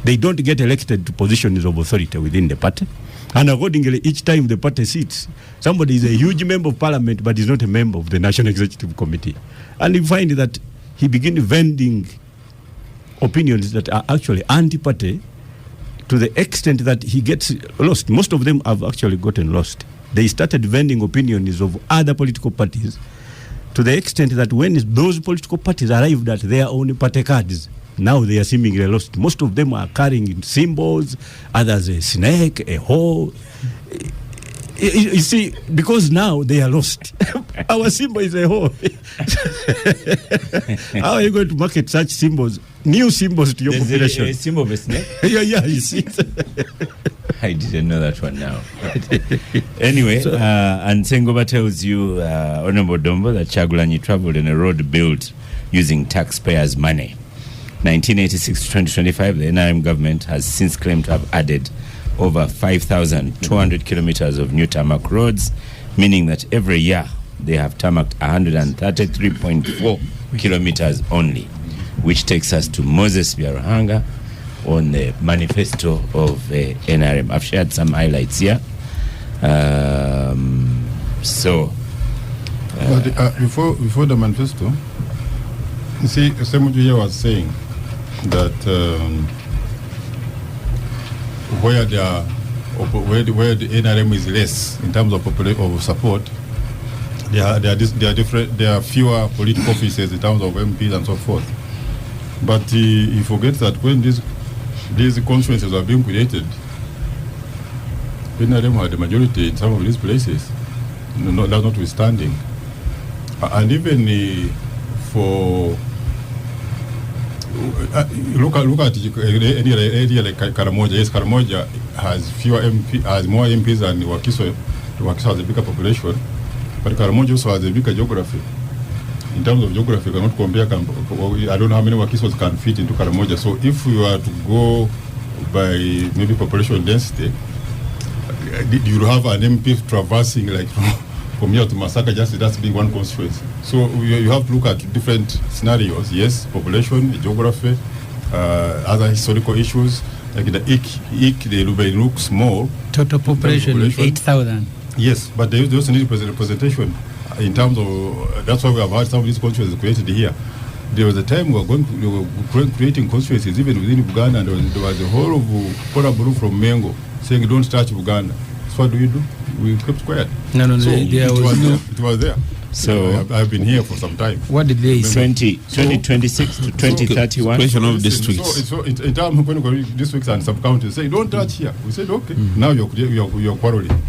They don't get elected to positions of authority within the party. And accordingly, each time the party sits, somebody is a huge member of parliament but is not a member of the National Executive Committee. And you find that he begins vending opinions that are actually anti-party to the extent that he gets lost. Most of them have actually gotten lost. They started vending opinions of other political parties to the extent that when those political parties arrived at their own party cards, now they are seemingly lost. Most of them are carrying symbols, others a snake, a hole. You see, because now they are lost. Our symbol is a hole. How are you going to market such symbols, new symbols to your population? A symbol of a snake? Yeah, you see. I didn't know that one now. Anyway, and Sengoba tells you, Honorable Dombo, that Chagulanyi traveled in a road built using taxpayers' money. 1986 to 2025, the NRM government has since claimed to have added over 5,200 kilometers of new tarmac roads, meaning that every year they have tarmacked 133.4 kilometers only, which takes us to Moses Byaruhanga on the manifesto of NRM. I've shared some highlights here. But before the manifesto, you see, Ssemujju was saying that where the NRM is less in terms of support, there are fewer political offices in terms of MPs and so forth. But he forgets that when these constituencies are being created, NRM had the majority in some of these places, that notwithstanding. And even for look at any area like Karamoja. Yes, Karamoja has more MPs than Wakiso. Wakiso has a bigger population, but Karamoja also has a bigger geography. In terms of geography, you cannot compare. I don't know how many Wakisos can fit into Karamoja. So if we were to go by maybe population density, you will have an MP traversing like from here to Masaka, just that's being one constituency. So you have to look at different scenarios. Yes, population, geography, other historical issues, like the they look small. Total population 8,000. Yes, but they also need representation in terms of, that's why we have had some of these constituencies created here. There was a time we were creating constituencies even within Uganda, and there was a whole of Koraburu from Mengo saying don't touch Uganda. So what do? We kept quiet. No, so it was there. So I've been here for some time. What did they say? 2026 to 2031. Question of districts. So in terms of when we go districts and sub-counties, say don't touch here. We said okay. Now you're quarreling.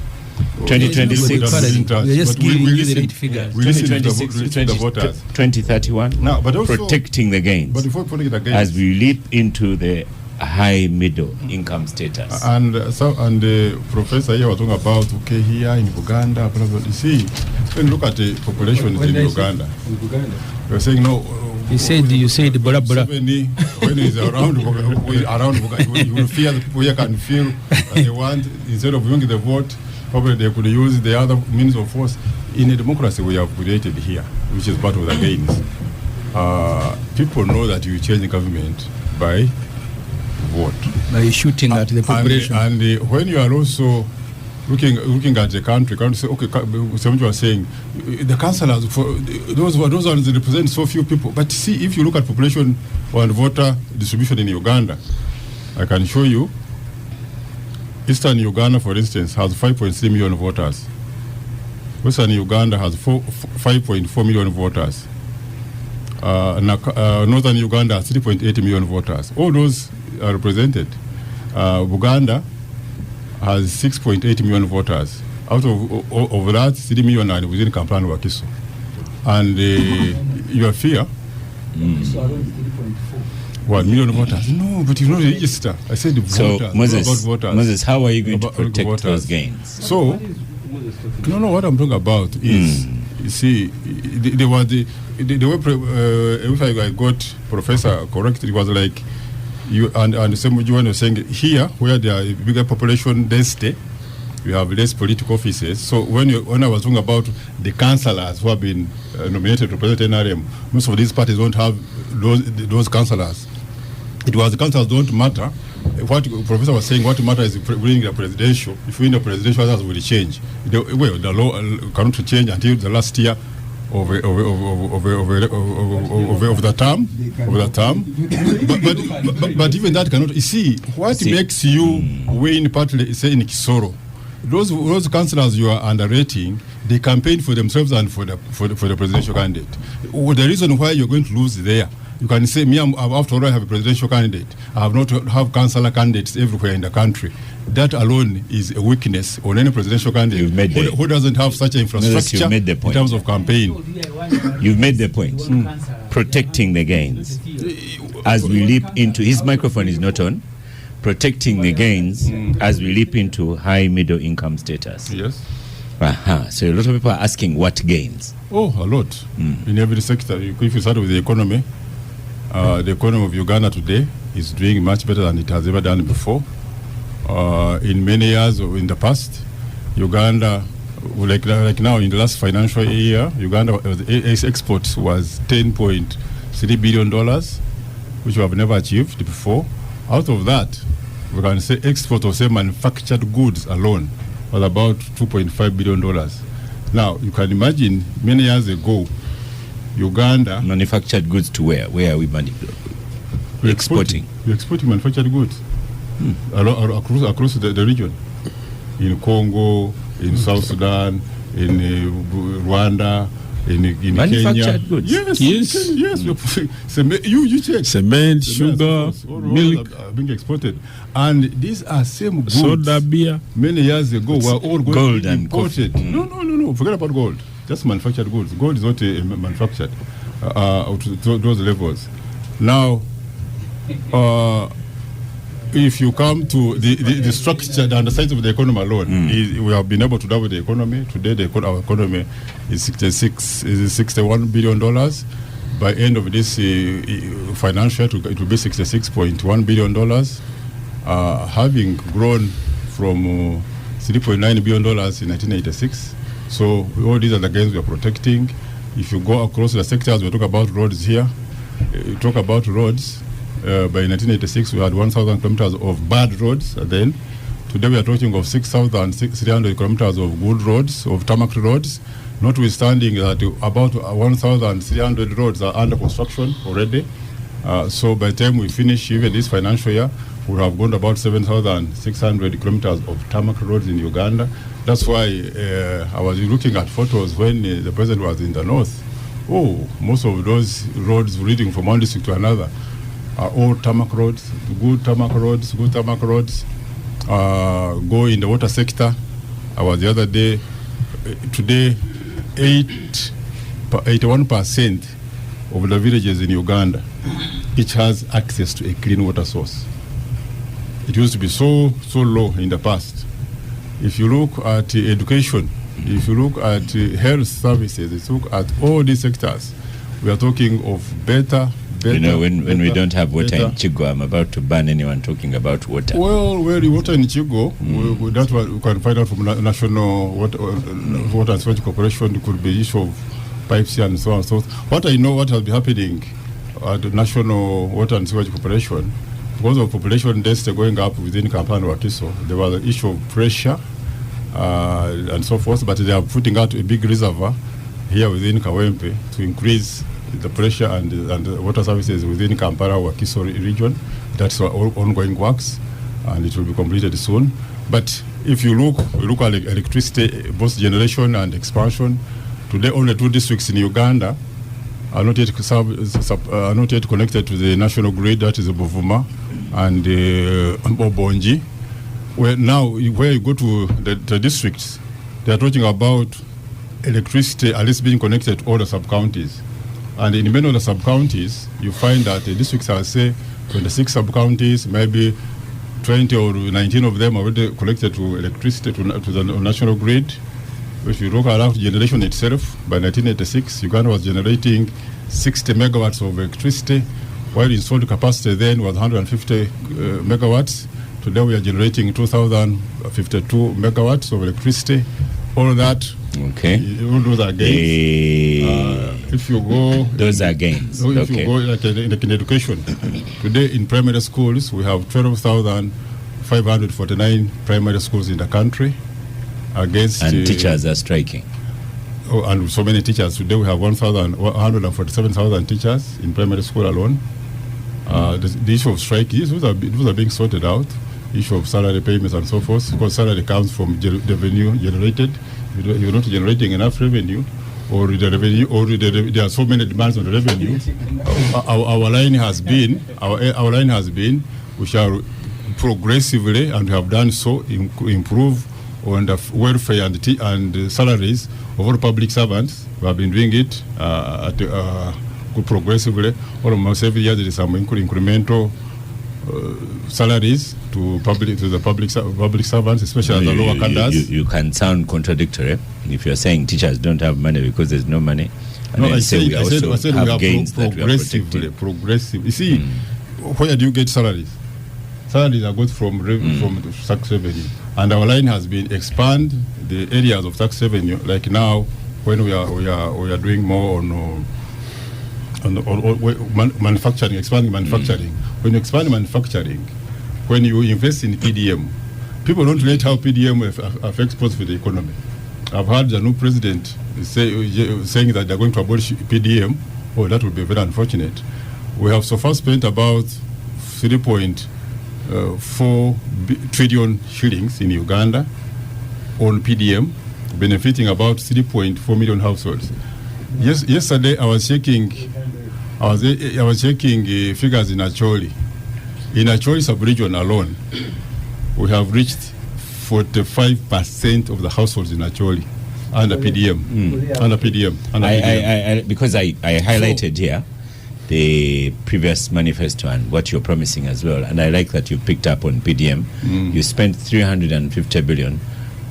2026. We're just giving you the right figures. 2026 to 2031. Now, but also protecting the gains. But before protecting the gains, as we leap into the high middle income status. And the professor here was talking about here in Uganda. Blah, blah. You see, when you look at the population in Uganda, you're saying no. You said Bora Bora. When he's around Uganda, you will feel the people here can feel that they want, instead of doing the vote, probably they could use the other means of force. In a democracy we have created here, which is part of the gains. People know that you change the government by vote. By shooting at the population. And when you are also looking at the country, can't say, okay, Ssemujju was saying, the councillors, those ones represent so few people. But see, if you look at population and voter distribution in Uganda, I can show you, Eastern Uganda, for instance, has 5.3 million voters. Western Uganda has 5.4 million voters. Northern Uganda has 3.8 million voters. All those are represented. Uganda has 6.8 million voters. Out of that, 3 million are within Kampala and Wakiso. And your fear? 1 million voters. No, but you don't register. I said voters. So, Moses, how are you going to protect those gains? So, no, what I'm talking about is, you see, there was the way, if I got Professor correct, it was like, you and Ssemujju was saying, here, where there are bigger population density, you have less political offices. So when I was talking about the councillors who have been nominated to represent NRM, most of these parties don't have those councillors. It was the councillors don't matter. What the professor was saying, what matters is winning the presidential. If we win the presidential, others will change. The law cannot change until the last year of the term. But even that cannot. You see, what makes you win partly, say in Kisoro, those councillors you are underrating, they campaign for themselves and for the presidential candidate. The reason why you're going to lose there, you can say, after all, I have a presidential candidate. I have not have councillor candidates everywhere in the country. That alone is a weakness on any presidential candidate who doesn't have such an infrastructure in terms of campaign. You've made the point. Protecting the gains. As we leap into, his microphone is not on. protecting the gains as we leap into high middle income status. Yes. So a lot of people are asking what gains. Oh, a lot. In every sector. If you start with the economy of Uganda today is doing much better than it has ever done before. In many years in the past, Uganda, like now in the last financial year, Uganda exports was $10.3 billion, which we have never achieved before. Out of that, we can say export of say manufactured goods alone was about $2.5 billion. Now, you can imagine many years ago, Uganda... Manufactured goods to where? Where are we exporting? We're exporting manufactured goods across the region. In Congo, in South Sudan, in Rwanda, in manufactured Kenya. goods? Yes. You check. Cement, sugar, milk are being exported. And these are same goods. Soda, beer. Many years ago were all gold and imported. No. Forget about gold. Just manufactured goods. Gold is not manufactured to those levels. Now, if you come to the structure and the size of the economy alone, we have been able to double the economy. Today, our economy is $61 billion. By end of this financial year, it will be $66.1 billion, having grown from $3.9 billion in 1986. So all these are the gains we are protecting. If you go across the sectors, we talk about roads here. We talk about roads. By 1986, we had 1,000 kilometers of bad roads. Then, today we are talking of 6,300 kilometers of good roads, of tarmac roads. Notwithstanding that about 1,300 roads are under construction already. So by the time we finish even this financial year, we have gone about 7,600 kilometers of tarmac roads in Uganda. That's why I was looking at photos when the president was in the north. Oh, most of those roads leading from one district to another are all tarmac roads, good tarmac roads. Go in the water sector. I was the other day. Today, 81% of the villages in Uganda, each has access to a clean water source. It used to be so low in the past. If you look at education, if you look at health services, if you look at all these sectors, we are talking of better. When we don't have water in Chigo, I'm about to ban anyone talking about water. Well, water in Chigo, that's what we can find out from National Water and Sewage Corporation. It could be issue of pipes and so on and so forth. What I know, what has been happening at the National Water and Sewage Corporation, because of population deaths going up within Kampala and Wakiso, there was an issue of pressure and so forth, but they are putting out a big reservoir here within Kawempe to increase the pressure and the water services within Kampala Wakiso region. That's all ongoing works, and it will be completed soon. But if you look at electricity, both generation and expansion, today only 2 districts in Uganda are not yet connected to the national grid. That is Buvuma and Obonji. Where you go to the districts, they are talking about electricity at least being connected to all the sub-counties. And in many of the sub-counties, you find that the districts are, say, 26 sub-counties, maybe 20 or 19 of them are already connected to electricity, to the national grid. If you look at generation itself, by 1986, Uganda was generating 60 megawatts of electricity, while installed capacity then was 150 megawatts. Today we are generating 2,052 megawatts of electricity. All that, all those are gains. If you go, those are gains. If you go in education, today in primary schools we have 12,549 primary schools in the country. And teachers are striking. And so many teachers. Today we have 147,000 teachers in primary school alone. The issue of strike, those are being sorted out. Issue of salary payments and so forth, because salary comes from revenue generated. You're not generating enough revenue, or the revenue, or there are so many demands on the revenue. Our line has been, we shall progressively, and we have done so, improve on the welfare and salaries of all public servants. We have been doing it progressively. Almost every year there is some incremental salaries to the public servants, especially the lower cadres. You can sound contradictory if you're saying teachers don't have money because there's no money. And No, then I say said we we also have are gains that we are protecting. progressive. You see, where do you get salaries? Salaries are got from tax revenue, and our line has been expand the areas of tax revenue. Like now, when we are doing more on manufacturing, expanding manufacturing. When you expand manufacturing, when you invest in PDM, people don't relate how PDM affects positive the economy. I've heard the new president saying that they're going to abolish PDM. Oh, that would be very unfortunate. We have so far spent about 3.4 trillion shillings in Uganda on PDM, benefiting about 3.4 million households. Yesterday I was checking figures in Acholi. In Acholi sub-region alone, we have reached 45% of the households in Acholi under PDM. Under PDM. Because I highlighted here the previous manifesto and what you're promising as well, and I like that you picked up on PDM. You spent 350 billion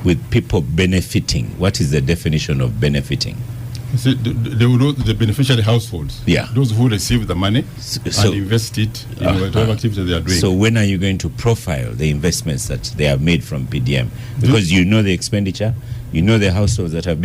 with people benefiting. What is the definition of benefiting? The beneficiary households, those who receive the money and invest it in whatever activity they are doing. So when are you going to profile the investments that they have made from PDM? Because you know the expenditure, you know the households that have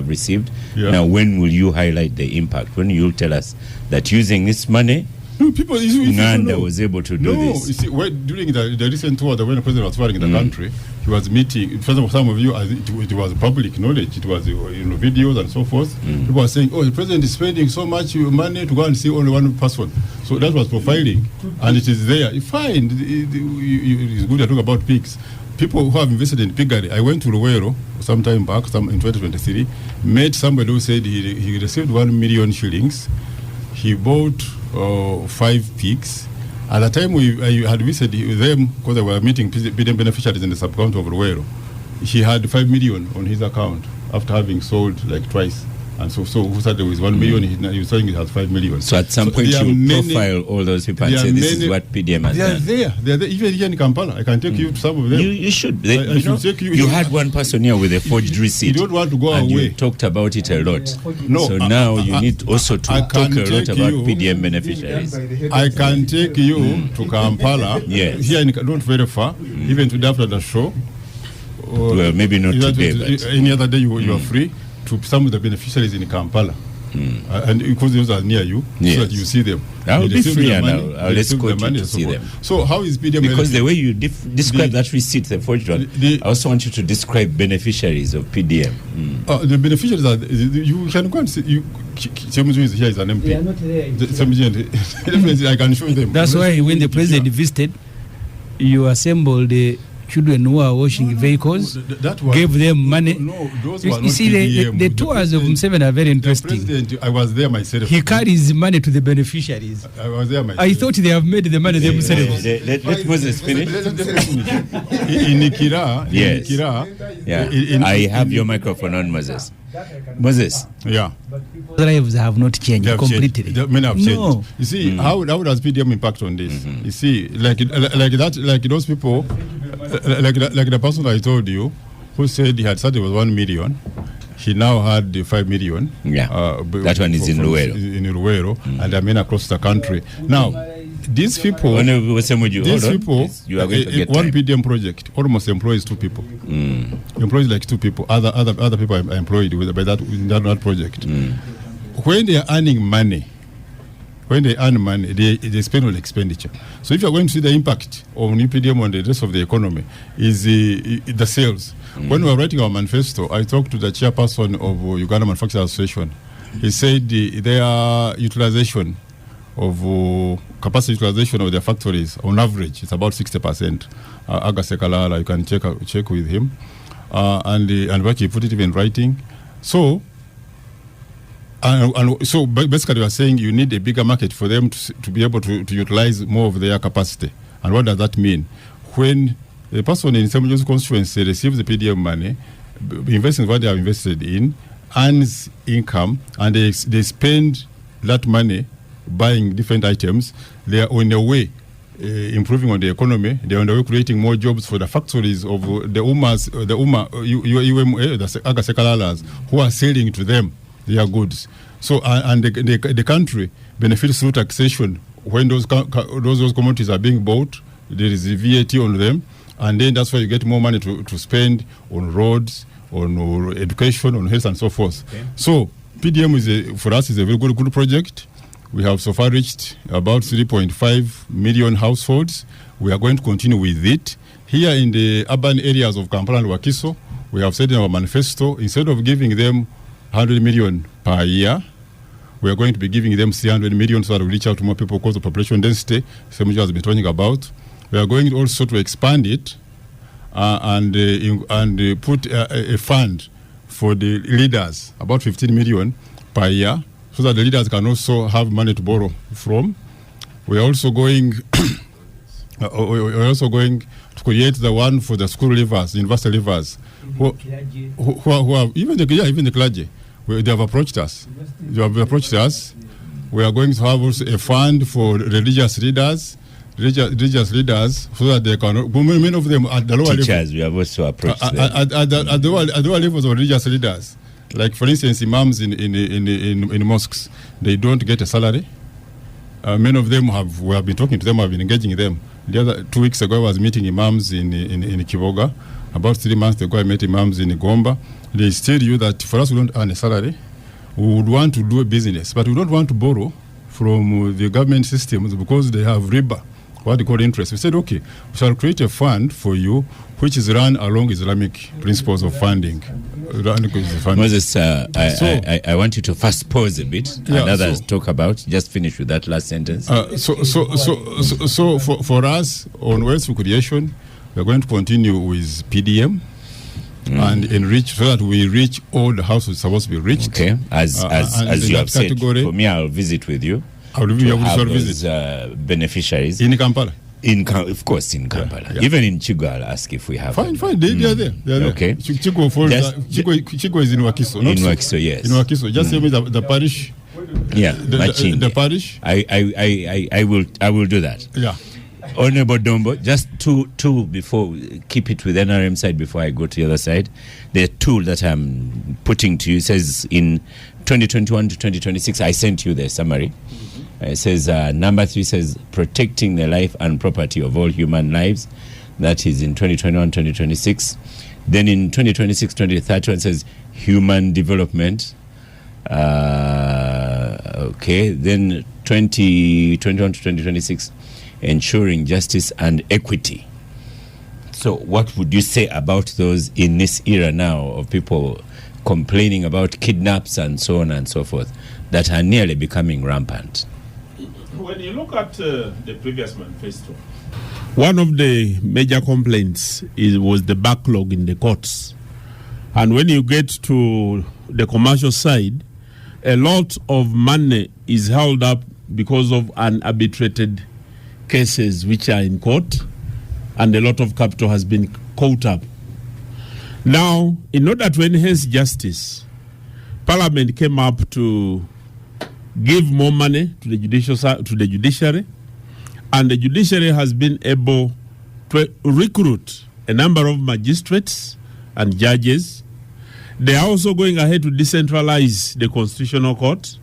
received. Now, when will you highlight the impact? When you'll tell us that using this money, Uganda was able to do this. You see, during the recent tour, when the president was touring in the country, he was meeting. First of all, some of you, it was public knowledge. It was videos and so forth. People were saying, "Oh, the president is spending so much money to go and see only one person." So that was profiling, and it is there. Fine, it's good to talk about pigs. People who have invested in piggery. I went to Luwero some time back, in 2023, met somebody who said he received 1 million shillings. He bought 5 pigs. At the time I had visited them because they were meeting PDM beneficiaries in the sub-county of Luwero. He had 5 million on his account after having sold like twice. And so who said there was 1 million, he was saying he has 5 million. So at some point you profile all those people and say this is what PDM has done. They are there. Even here in Kampala, I can take you to some of them. You should. I should take you. You had one person here with a forged receipt. You don't want to go away. You talked about it a lot. No. So now you need also to talk a lot about PDM beneficiaries. I can take you to Kampala. Yes. Here not very far. Even today after the show. Well, maybe not today, but any other day you are free. To some of the beneficiaries in Kampala, and because those are near you, so that you see them. I'll be free and I'll escort you to see them. So how is PDM? Because the way you describe that receipt, the forged one, I also want you to describe beneficiaries of PDM. The beneficiaries are, you can go and see. Ssemujju is here, is an MP. They are not there. I can show them. That's why when the president visited, you assembled the children who are washing vehicles, gave them money. Those you see, the tours of Museveni are very interesting. I was there myself. He carries money to the beneficiaries. I was there myself. I thought they have made the money themselves. Let Moses finish. In Ikira, yes. I have your microphone on, Moses. Moses. Yeah. Lives have not changed completely. Many have changed. You see, how does PDM impact on this? You see, like those people, like the person I told you, who said he had started with 1 million, he now had 5 million. That one is in Luwero. And I mean across the country. Now, these people, one PDM project almost employs 2 people. Employs like 2 people. Other people are employed by that project. When they are earning money, they spend on expenditure. So if you are going to see the impact of new PDM on the rest of the economy, is the sales. When we were writing our manifesto, I talked to the chairperson of Uganda Manufacturers Association. He said their utilization of capacity utilization of their factories on average is about 60%. Agasekalala, you can check with him, and what he put it in writing. So. So basically, we are saying you need a bigger market for them to be able to utilize more of their capacity. And what does that mean? When a person in Ssemujju's constituency receives the PDM money, investing what they have invested in, earns income, and they spend that money buying different items, they are in a way improving on the economy. They're on the way creating more jobs for the factories of the Agha who are selling to them their goods. So and the country benefits through taxation. When those commodities are being bought, there is a VAT on them, and then that's why you get more money to spend on roads, on education, on health, and so forth. Okay. So PDM for us is a very good project. We have so far reached about 3.5 million households. We are going to continue with it. Here in the urban areas of Kampala and Wakiso, we have said in our manifesto, instead of giving them 100 million per year, we are going to be giving them 300 million so that we reach out to more people because of population density, Ssemujju has been talking about. We are going also to expand it and put a fund for the leaders, about 15 million per year, so that the leaders can also have money to borrow from. We are also going to create the one for the school leavers, the university leavers, who have even the clergy. They have approached us. We are going to have also a fund for religious leaders, so that they can. Many of them at the lower teachers, level, we have also approached them. At the lower levels of religious leaders, like for instance, imams in mosques, they don't get a salary. Many of them we have been talking to them, have been engaging them. The other 2 weeks ago, I was meeting imams in Kiboga. About 3 months ago, I met imams in Gomba. They tell you that for us, we don't earn a salary. We would want to do a business, but we don't want to borrow from the government systems because they have riba, what they call interest. We said, okay, we shall create a fund for you which is run along Islamic principles of funding. Moses, I want you to first pause a bit and others talk about. Just finish with that last sentence. So for us on wealth creation, we're going to continue with PDM and enrich so that we reach all the houses supposed to be reached. Okay, as you have said, for me, I'll visit with you. I will visit beneficiaries in Kampala. Of course, in Kampala. Yeah. Even in Chigo, I'll ask if we have. Fine. They are there. Okay. Chigo is in Wakiso. In Wakiso, yes. In Wakiso. Just tell me the parish. Yeah, the parish. I will do that. Yeah. Honorable Dombo, just two before, keep it with NRM side before I go to the other side. The tool that I'm putting to you says in 2021 to 2026, I sent you the summary. It says number 3 says protecting the life and property of all human lives. That is in 2021-2026. Then in 2026-2031 it says human development. Okay. Then 2021 to 2026, ensuring justice and equity. So what would you say about those in this era now of people complaining about kidnaps and so on and so forth that are nearly becoming rampant? When you look at the previous manifesto, one of the major complaints was the backlog in the courts. And when you get to the commercial side, a lot of money is held up because of unarbitrated cases which are in court, and a lot of capital has been caught up. Now, in order to enhance justice, Parliament came up to give more money to the judiciary, and the judiciary has been able to recruit a number of magistrates and judges. They are also going ahead to decentralize the Constitutional Court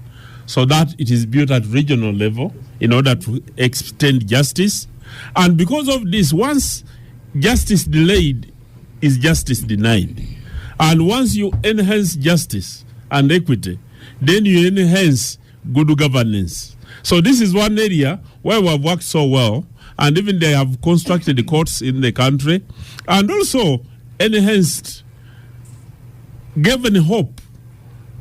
so that it is built at regional level in order to extend justice. And because of this, once justice delayed is justice denied. And once you enhance justice and equity, then you enhance good governance. So this is one area where we have worked so well, and even they have constructed the courts in the country, and also enhanced, given hope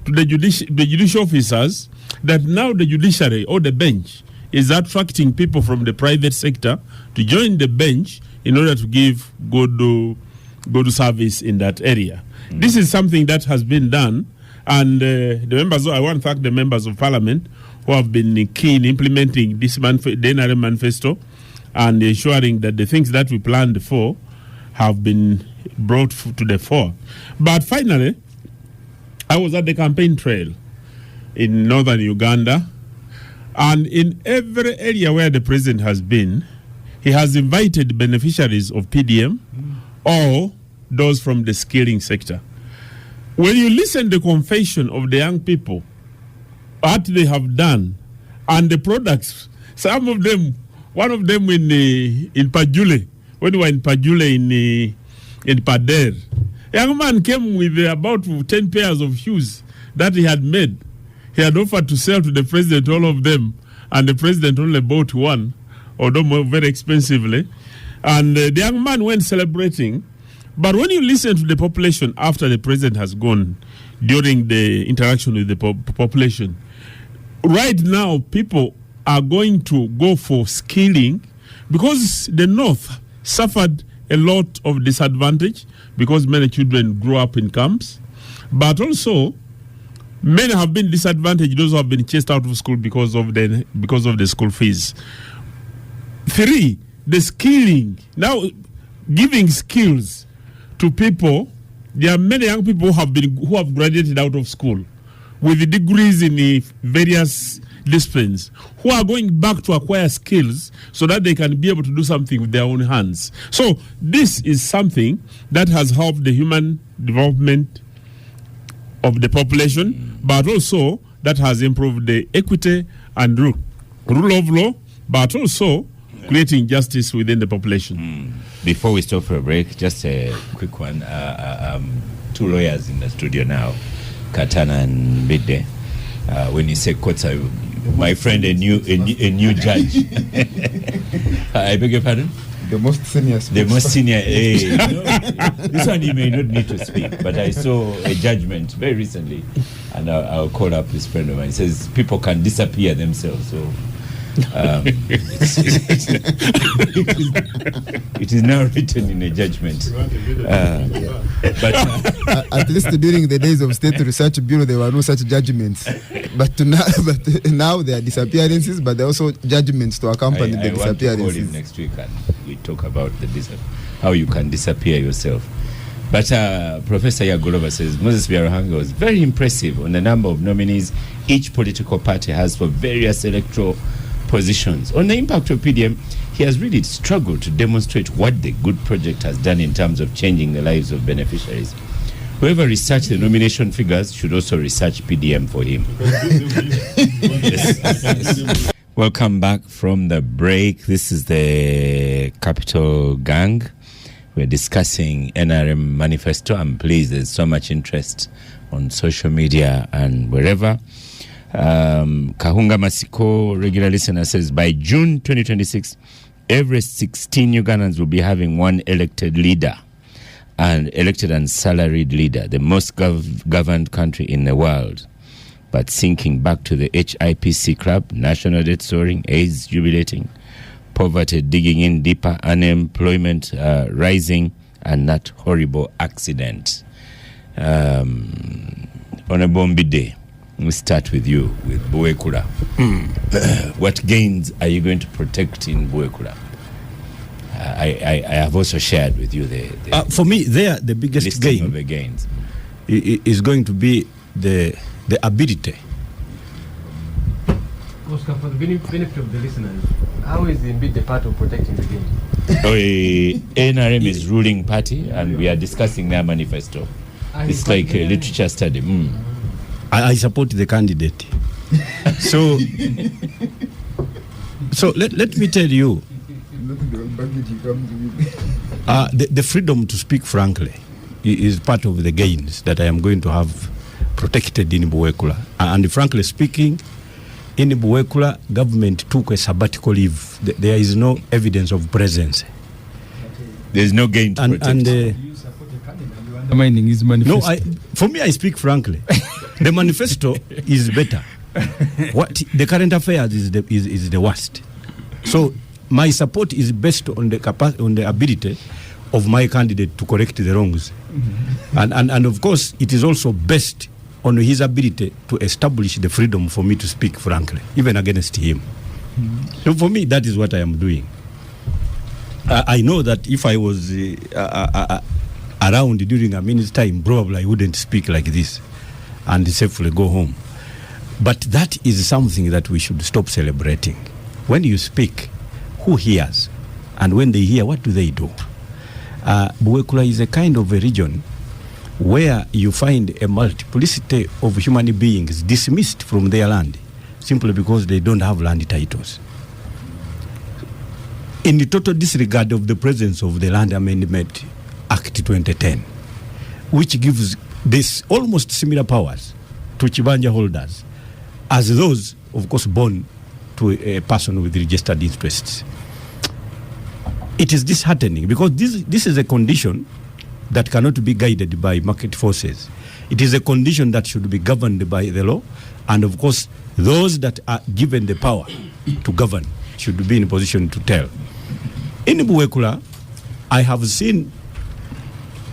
to the judicial officers that now the judiciary or the bench is attracting people from the private sector to join the bench in order to give good service in that area. Mm-hmm. This is something that has been done, and I want to thank the members of Parliament who have been keen implementing this the NRM manifesto and ensuring that the things that we planned for have been brought to the fore. But finally, I was at the campaign trail in northern Uganda, and in every area where the president has been, he has invited beneficiaries of PDM or those from the skilling sector. When you listen to the confession of the young people, what they have done, and the products, some of them, one of them in Pajule, when we were in Pajule in Pader, a young man came with about 10 pairs of shoes that he had made. He had offered to sell to the president all of them, and the president only bought one, although very expensively. And the young man went celebrating. But when you listen to the population after the president has gone, during the interaction with the population, right now people are going to go for skilling because the North suffered a lot of disadvantage because many children grew up in camps. But also, many have been disadvantaged, those who have been chased out of school because of the school fees. 3, the skilling. Now, giving skills to people. There are many young people who have graduated out of school with degrees in the various disciplines, who are going back to acquire skills so that they can be able to do something with their own hands. So this is something that has helped the human development of the population, but also that has improved the equity and rule of law, but also creating justice within the population. Before we stop for a break, just a quick one. 2 lawyers in the studio now, Katana and Bide. When you say courts, my friend, a new judge. I beg your pardon? The most senior. The most senior. This one you may not need to speak, but I saw a judgment very recently, and I'll call up this friend of mine. He says people can disappear themselves. So it is now written in a judgment. But at least during the days of State Research Bureau, there were no such judgments. But now there are disappearances, but there are also judgments to accompany the disappearances. I want to call him next week and we talk about how you can disappear yourself. But Professor Yagulova says Moses Byaruhanga was very impressive on the number of nominees each political party has for various electoral positions. On the impact of PDM, he has really struggled to demonstrate what the good project has done in terms of changing the lives of beneficiaries. Whoever researched the nomination figures should also research PDM for him. Yes. Welcome back from the break. This is the Capital Gang. We're discussing NRM manifesto. I'm pleased there's so much interest on social media and wherever. Kahunga Masiko, regular listener, says by June 2026, every 16 Ugandans will be having one elected leader, and elected and salaried leader, the most governed country in the world. But sinking back to the HIPC club, national debt soaring, AIDS jubilating, poverty digging in deeper, unemployment rising, and that horrible accident. Honorable Mbide, we start with you, with Buekura. What gains are you going to protect in Buekura? I have also shared with you the for me, the biggest gain of the gains is going to be the ability. Oscar, for the benefit of the listeners, how is the part of protecting the gains? NRM is ruling party, and we are discussing their manifesto. It's like a literature study. I support the candidate. So let me tell you, the freedom to speak frankly is part of the gains that I am going to have protected in Buekula. And frankly speaking, in Buekula, government took a sabbatical leave. There is no evidence of presence. There is no gain to protect. Undermining his manifesto. No, for me, I speak frankly. The manifesto is better. What the current affairs is the worst. So my support is based on the ability of my candidate to correct the wrongs, and of course it is also based on his ability to establish the freedom for me to speak frankly, even against him. So for me, that is what I am doing. I know that if I was around during a minute's time, probably I wouldn't speak like this and safely go home. But that is something that we should stop celebrating. When you speak, who hears? And when they hear, what do? Buwekula is a kind of a region where you find a multiplicity of human beings dismissed from their land simply because they don't have land titles. In the total disregard of the presence of the Land Amendment Act 2010, which gives this almost similar powers to Chibanja holders as those, of course, born to a person with registered interests. It is disheartening because this is a condition that cannot be guided by market forces. It is a condition that should be governed by the law, and of course, those that are given the power to govern should be in a position to tell. In Buwekula, I have seen,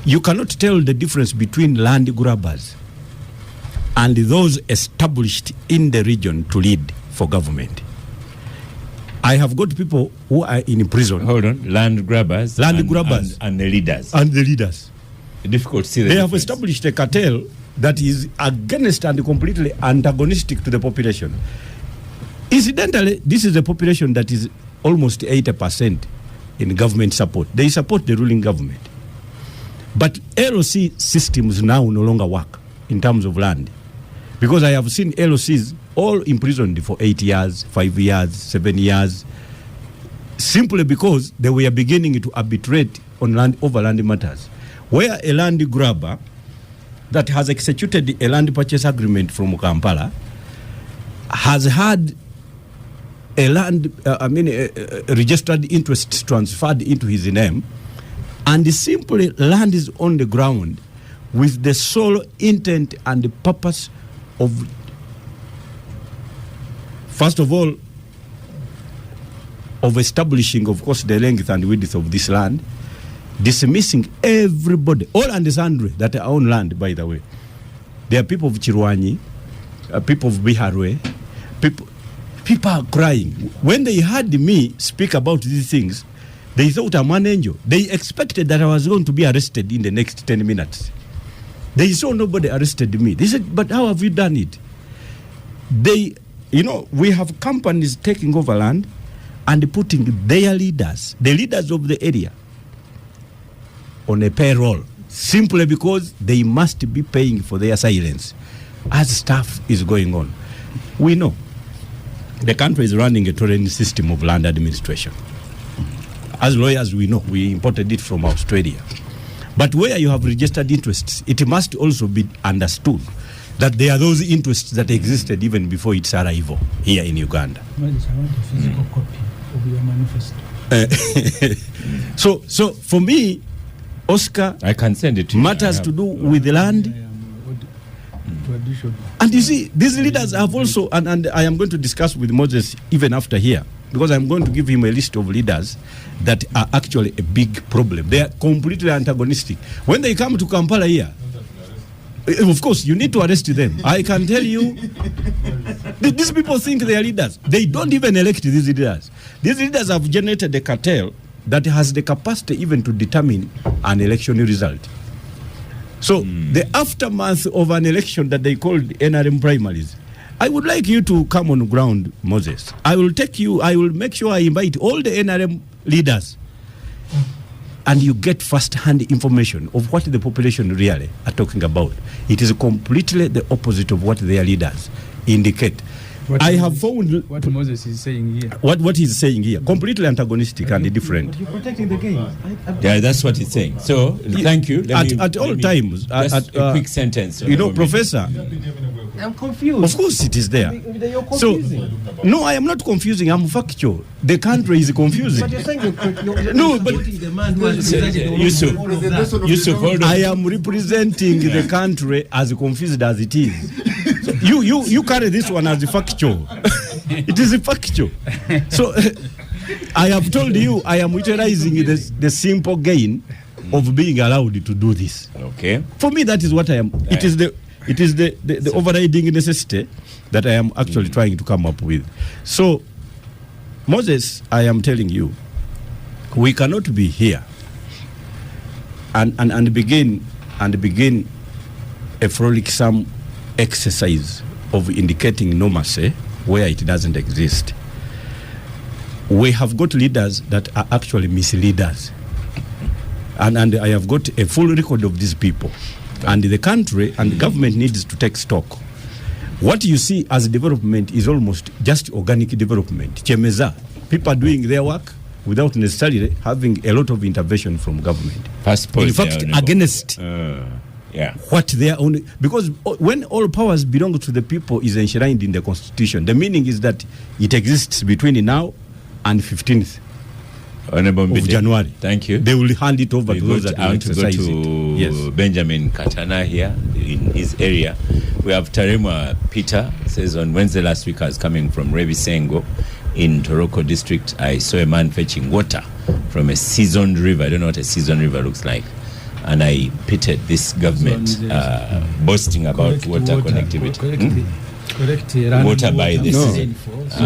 you cannot tell the difference between land grabbers and those established in the region to lead for government. I have got people who are in prison. Hold on, land grabbers and the leaders. And the leaders. Difficult to see the They difference. have established a cartel that is against and completely antagonistic to the population. Incidentally, this is a population that is almost 80% in government support. They support the ruling government. But LOC systems now no longer work in terms of land. Because I have seen LOCs all imprisoned for 8 years, 5 years, 7 years, simply because they were beginning to arbitrate on land over land matters. Where a land grabber that has executed a land purchase agreement from Kampala has had a land, registered interest transferred into his name, and simply land is on the ground with the sole intent and the purpose of, first of all, of establishing, of course, the length and width of this land, dismissing everybody, all and sundry that own land, by the way. There are people of Chirwanyi, people of Biharwe, people are crying. When they heard me speak about these things, they thought I'm an angel. They expected that I was going to be arrested in the next 10 minutes. They saw nobody arrested me. They said, but how have you done it? We have companies taking over land and putting their leaders, the leaders of the area, on a payroll, simply because they must be paying for their silence as stuff is going on. We know the country is running a torrent system of land administration. As lawyers, we know, we imported it from Australia. But where you have registered interests, it must also be understood that there are those interests that existed even before its arrival here in Uganda. I want a physical copy of your manifesto. So for me, Oscar, I can send it to you. matters to do with the land. And you see, these leaders have also, and I am going to discuss with Moses even after here, because I'm going to give him a list of leaders that are actually a big problem. They are completely antagonistic. When they come to Kampala here, of course, you need to arrest them. I can tell you, these people think they are leaders. They don't even elect these leaders. These leaders have generated a cartel that has the capacity even to determine an election result. So the aftermath of an election that they called NRM primaries, I would like you to come on ground, Moses. I will make sure I invite all the NRM leaders and you get first-hand information of what the population really are talking about. It is completely the opposite of what their leaders indicate. I have found what Moses is saying here. What he's saying here, completely antagonistic and different. You're protecting the game. Yeah, that's what he's saying. So, thank you. At all times. Just a quick sentence. Professor, I'm confused. of course it is there. You're So, confusing. no, I am not confusing. I'm factual. The country is confusing. But you're saying you're No, but the man who has presented all Yusuf, all of that. Yusuf, hold on. I am representing the country as confused as it is. So you carry this one as factual. It is factual. So I have told you I am utilizing the simple gain of being allowed to do this. Okay. For me, that is what I am. It is the overriding necessity that I am actually trying to come up with. So, Moses, I am telling you, we cannot be here and begin a frolicsome exercise of indicating normalcy where it doesn't exist. we have got leaders that are actually misleaders. And I have got a full record of these people. And the country and the government needs to take stock. What you see as development is almost just organic development. Chemeza, people are doing their work without necessarily having a lot of intervention from government. In fact, against what they are only, because when all powers belong to the people is enshrined in the constitution, the meaning is that it exists between now and 15th of January. Thank you. They will hand it over to those that will exercise to it. Yes. Benjamin Katana here in his area. We have Taremwa Peter, says on Wednesday last week I was coming from Revisengo in Toroko district. I saw a man fetching water from a seasoned river. I don't know what a seasoned river looks like. And I pitied this government boasting about water connectivity. Water by the sea.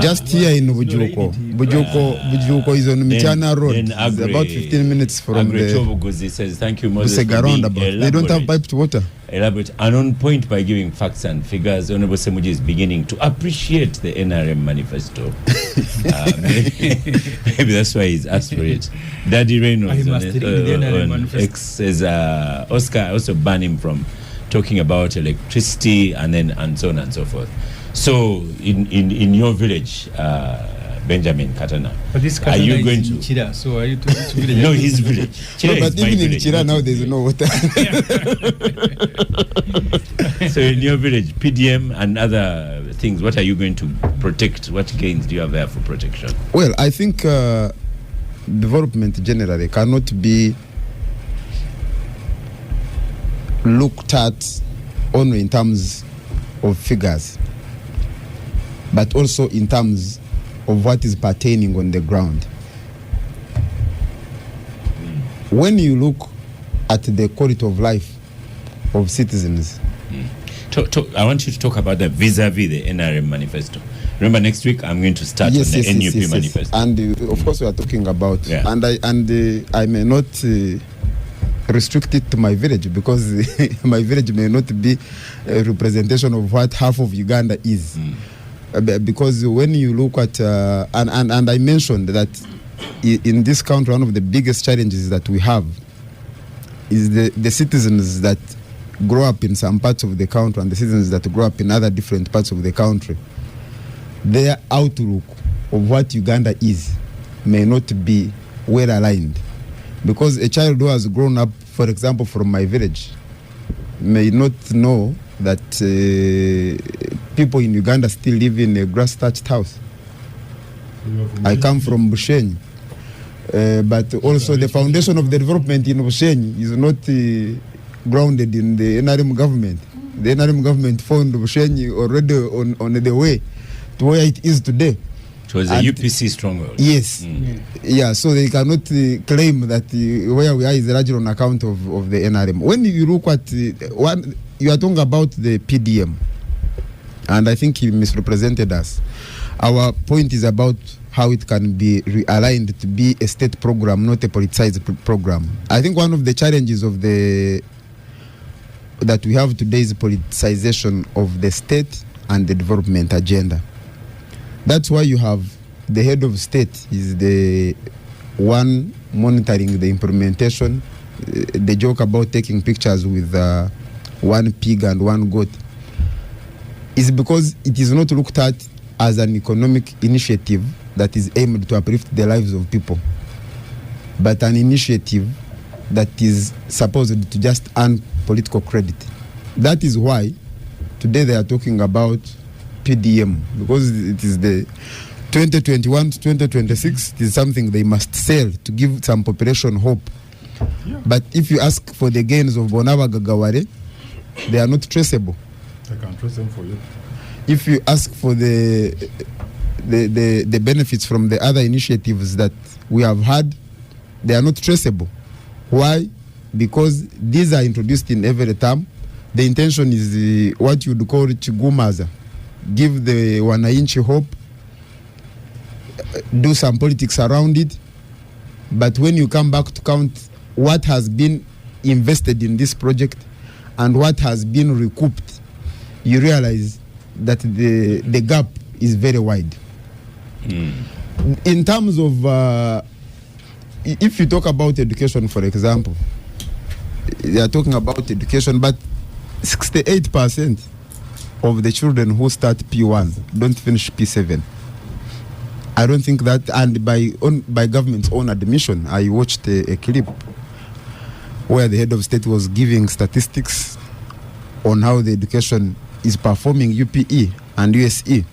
Just here in Bujuko. Bujuko is on Michana Road. It's about 15 minutes from the says, thank you, Moses. They don't have piped water. Elaborate and on point by giving facts and figures. Hon Ssemujju is beginning to appreciate the NRM manifesto. Maybe that's why he's asked for it. Daddy Reynolds on X says Oscar also banned him from talking about electricity and so on and so forth. So in your village, Benjamin Katana, but this are you going to Chira? So are you to village? No, his village. Chira but even in Chira now there's no water. So in your village, PDM and other things, what are you going to protect? What gains do you have there for protection? Well, I think development generally cannot be looked at only in terms of figures, but also in terms of what is pertaining on the ground. When you look at the quality of life of citizens, I want you to talk about the vis-a-vis the NRM manifesto. Remember, next week I'm going to start on the NUP manifesto. And of course we are talking about, and I may not restrict it to my village, because my village may not be a representation of what half of Uganda is. Because when you look at and I mentioned that in this country one of the biggest challenges that we have is the citizens that grow up in some parts of the country and the citizens that grow up in other different parts of the country. Their outlook of what Uganda is may not be well aligned, because a child who has grown up, for example, from my village may not know that people in Uganda still live in a grass-thatched house. I come from Bushenyi, but also the foundation of the development in Bushenyi is not grounded in the NRM government. The NRM government found Bushenyi already on the way to where it is today. It was a UPC stronghold. Yes. Yeah, so they cannot claim that where we are is largely on account of the NRM. When you look at you are talking about the PDM, and I think he misrepresented us. Our point is about how it can be realigned to be a state program, not a politicized program. I think one of the challenges of that we have today is politicization of the state and the development agenda. That's why you have the head of state is the one monitoring the implementation. The joke about taking pictures with one pig and one goat is because it is not looked at as an economic initiative that is aimed to uplift the lives of people, but an initiative that is supposed to just earn political credit. That is why today they are talking about PDM, because it is the 2021 to 2026. It is something they must sell to give some population hope. Yeah. But if you ask for the gains of Bonawa Gagaware, they are not traceable. I can trace them for you. If you ask for the benefits from the other initiatives that we have had, they are not traceable. Why? Because these are introduced in every term. The intention is what you would call chigumaza. Give the wananchi hope, do some politics around it, but when you come back to count what has been invested in this project and what has been recouped, you realize that the gap is very wide. In terms of, if you talk about education, for example, they are talking about education, but 68% of the children who start P1 don't finish P7. I don't think that, and by government's own admission, I watched a clip where the head of state was giving statistics on how the education is performing UPE and USE.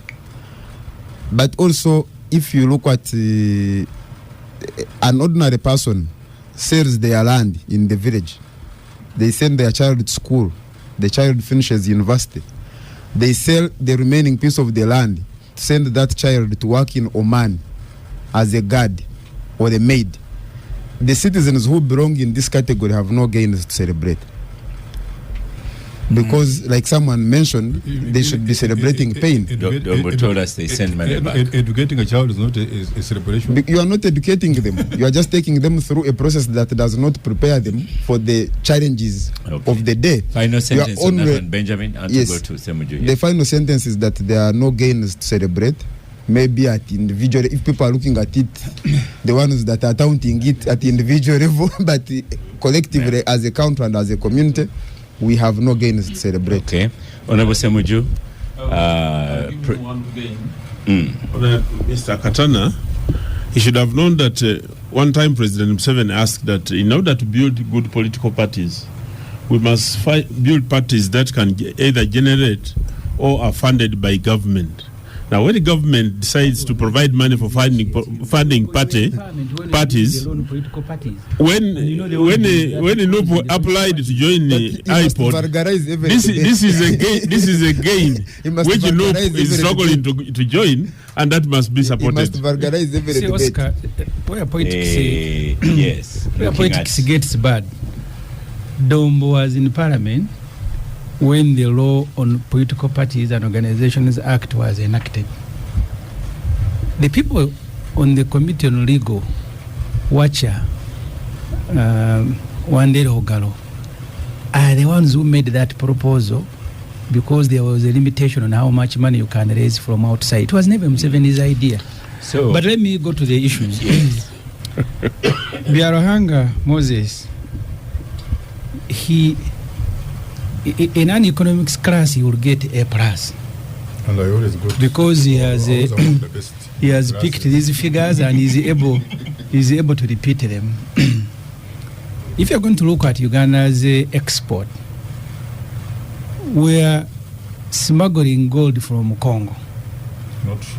But also, if you look at an ordinary person sells their land in the village, they send their child to school, the child finishes university, they sell the remaining piece of the land, send that child to work in Oman as a guard or a maid. The citizens who belong in this category have no gains to celebrate. Because, like someone mentioned, they should be celebrating pain. Dombo told us they send money back. Educating a child is not a celebration. You are not educating them. You are just taking them through a process that does not prepare them for the challenges of the day. Final sentence on that one, Benjamin, and yes, to go to Ssemujju. The final sentence is that there are no gains to celebrate. Maybe at individual, if people are looking at it, the ones that are counting it at the individual level, but collectively as a country and as a community, we have no gains to celebrate. Okay. Honorable Ssemujju. Mr. Katana, he should have known that one time President Museveni asked that in order to build good political parties, we must build parties that can either generate or are funded by government. Now, when the government decides to provide money for funding parties, when Nupu applied to join the iPod, this is a gain which Nupu is struggling to join, and that must be supported. Must vulgarize every debate. Oscar, where politics, yes, where politics gets bad. Dombo was in Parliament when the Law on Political Parties and Organizations Act was enacted. The people on the Committee on Legal, Wacha, Wandere Ogalo, are the ones who made that proposal because there was a limitation on how much money you can raise from outside. It was never Museveni's idea. So, but let me go to the issues. Byaruhanga Moses, in an economics class, he will get A+. And I always go because he has picked these figures and is able to repeat them. If you're going to look at Uganda's export, we are smuggling gold from Congo,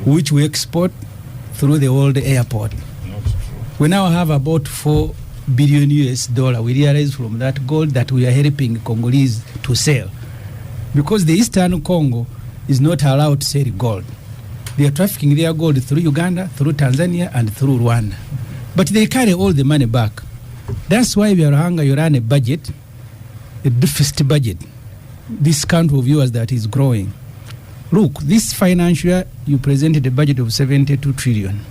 which we export through the world airport. Not true. We now have about $4 billion US. We realize from that gold that we are helping Congolese to sell, because the Eastern Congo is not allowed to sell gold. They are trafficking their gold through Uganda, through Tanzania, and through Rwanda. But they carry all the money back. That's why Byaruhanga, you run a budget, a deficit budget. This country of yours that is growing. Look, this financial year, you presented a budget of 72 trillion.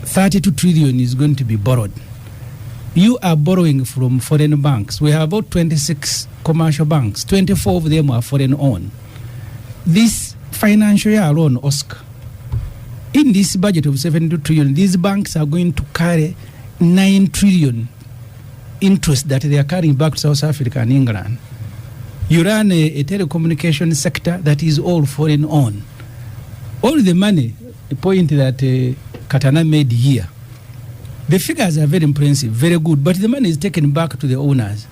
32 trillion is going to be borrowed. You are borrowing from foreign banks. We have about 26 commercial banks. 24 of them are foreign owned. This financial year alone, Oscar, in this budget of 72 trillion, these banks are going to carry 9 trillion interest that they are carrying back to South Africa and England. You run a telecommunication sector that is all foreign owned. All the money, the point that Katana made here, the figures are very impressive, very good, but the money is taken back to the owners.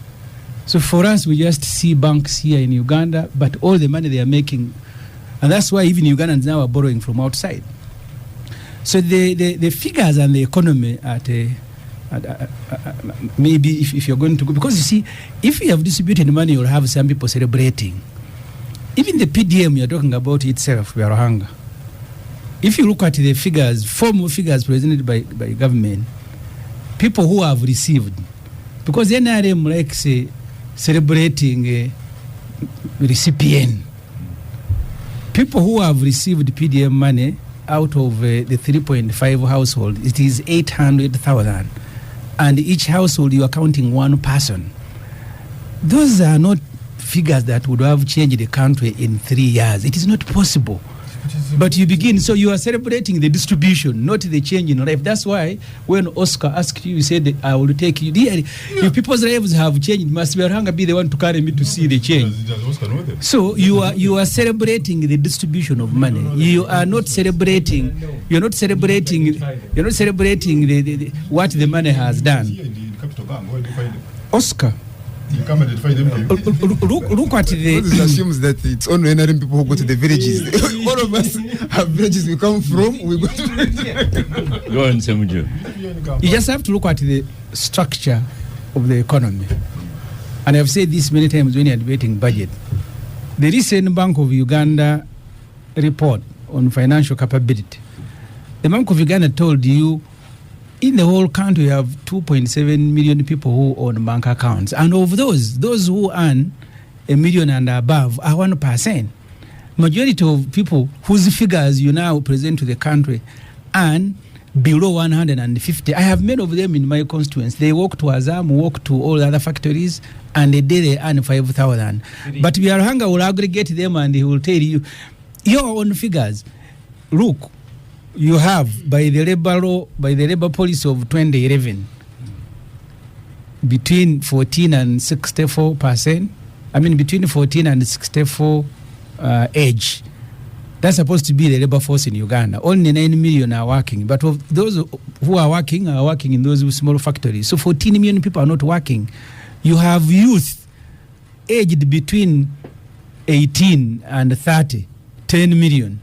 So for us, we just see banks here in Uganda, but all the money they are making, and that's why even Ugandans now are borrowing from outside. So the figures and the economy maybe if you're going to go, because you see, if you have distributed money, you'll have some people celebrating. Even the PDM you're talking about itself, Byaruhanga, if you look at the figures, formal figures presented by government, people who have received, because the NRM likes celebrating a recipient. People who have received PDM money out of the 3.5 household, it is 800,000. And each household, you are counting one person. Those are not figures that would have changed the country in 3 years. It is not possible. But you begin, so you are celebrating the distribution, not the change in life. That's why when Oscar asked you, you said, I will take you. If people's lives have changed, must Byaruhanga be the one to carry me to see the change? So you are celebrating the distribution of money. You are not celebrating. You're not celebrating the what the money has done. Oscar. Look at the. This assumes that it's only NRM people who go to the villages. All of us have villages we come from. We go to. Go on, Ssemujju. You just have to look at the structure of the economy. And I've said this many times when you're debating budget. The recent Bank of Uganda report on financial capability. The Bank of Uganda told you in the whole country we have 2.7 million people who own bank accounts. And of those who earn $1 million and above are 1%. Majority of people whose figures you now present to the country earn below 150. I have many of them in my constituents. They work to Azam, work to all the other factories, and a day they earn 5,000. But Byaruhanga will aggregate them and he will tell you your own figures. Look, you have by the labor policy of 2011 between 14 and 64%. I mean between 14 and 64 age. That's supposed to be the labor force in Uganda. Only 9 million are working, but of those who are working in those small factories. So 14 million people are not working. You have youth aged between 18 and 30, 10 million.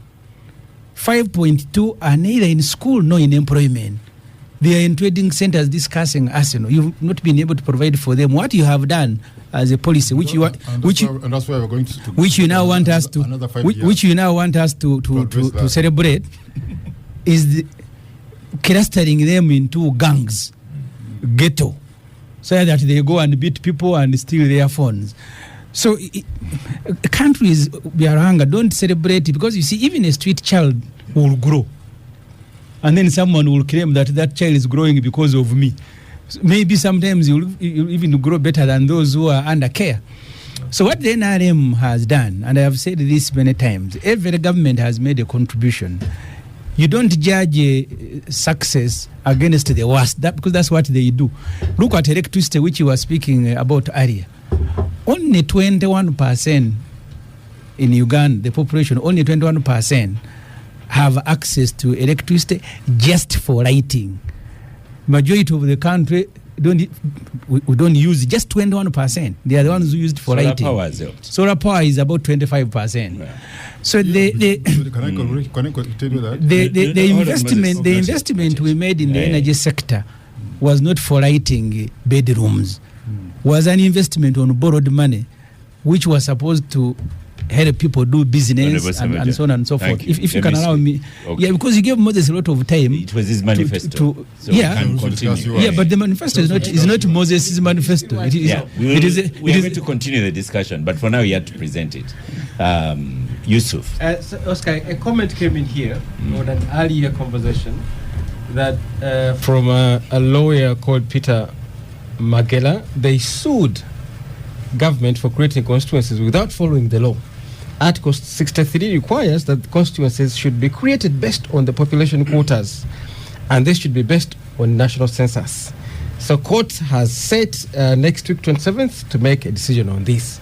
5.2 are neither in school nor in employment. They are in trading centers discussing arsenal. You've not been able to provide for them what you have done as a policy, which you now want us to celebrate, is clustering them into gangs, ghetto, so that they go and beat people and steal their phones. So countries, Byaruhanga, don't celebrate it, because you see, even a street child will grow. And then someone will claim that child is growing because of me. So maybe sometimes you'll even grow better than those who are under care. So what the NRM has done, and I have said this many times, every government has made a contribution. You don't judge success against the worst, because that's what they do. Look at electricity, which you were speaking about earlier. Only 21% in Uganda, the population, only 21% have access to electricity just for lighting. Majority of the country we don't use just 21%. They are the ones who use it for lighting. Solar power is about 25%. Right. So the investment we made in the energy sector was not for lighting bedrooms. Was an investment on borrowed money, which was supposed to help people do business and so on and so forth. If you can allow me. Okay. Yeah, because you gave Moses a lot of time. It was his manifesto. We can continue. Yeah, but the manifesto is not Moses' manifesto. We are going to continue the discussion, but for now you have to present it. Yusuf. So Oscar, a comment came in here on an earlier conversation that from a lawyer called Peter Magela. They sued government for creating constituencies without following the law. Article 63 requires that constituencies should be created based on the population quotas, and they should be based on national census. So court has set next week 27th to make a decision on this.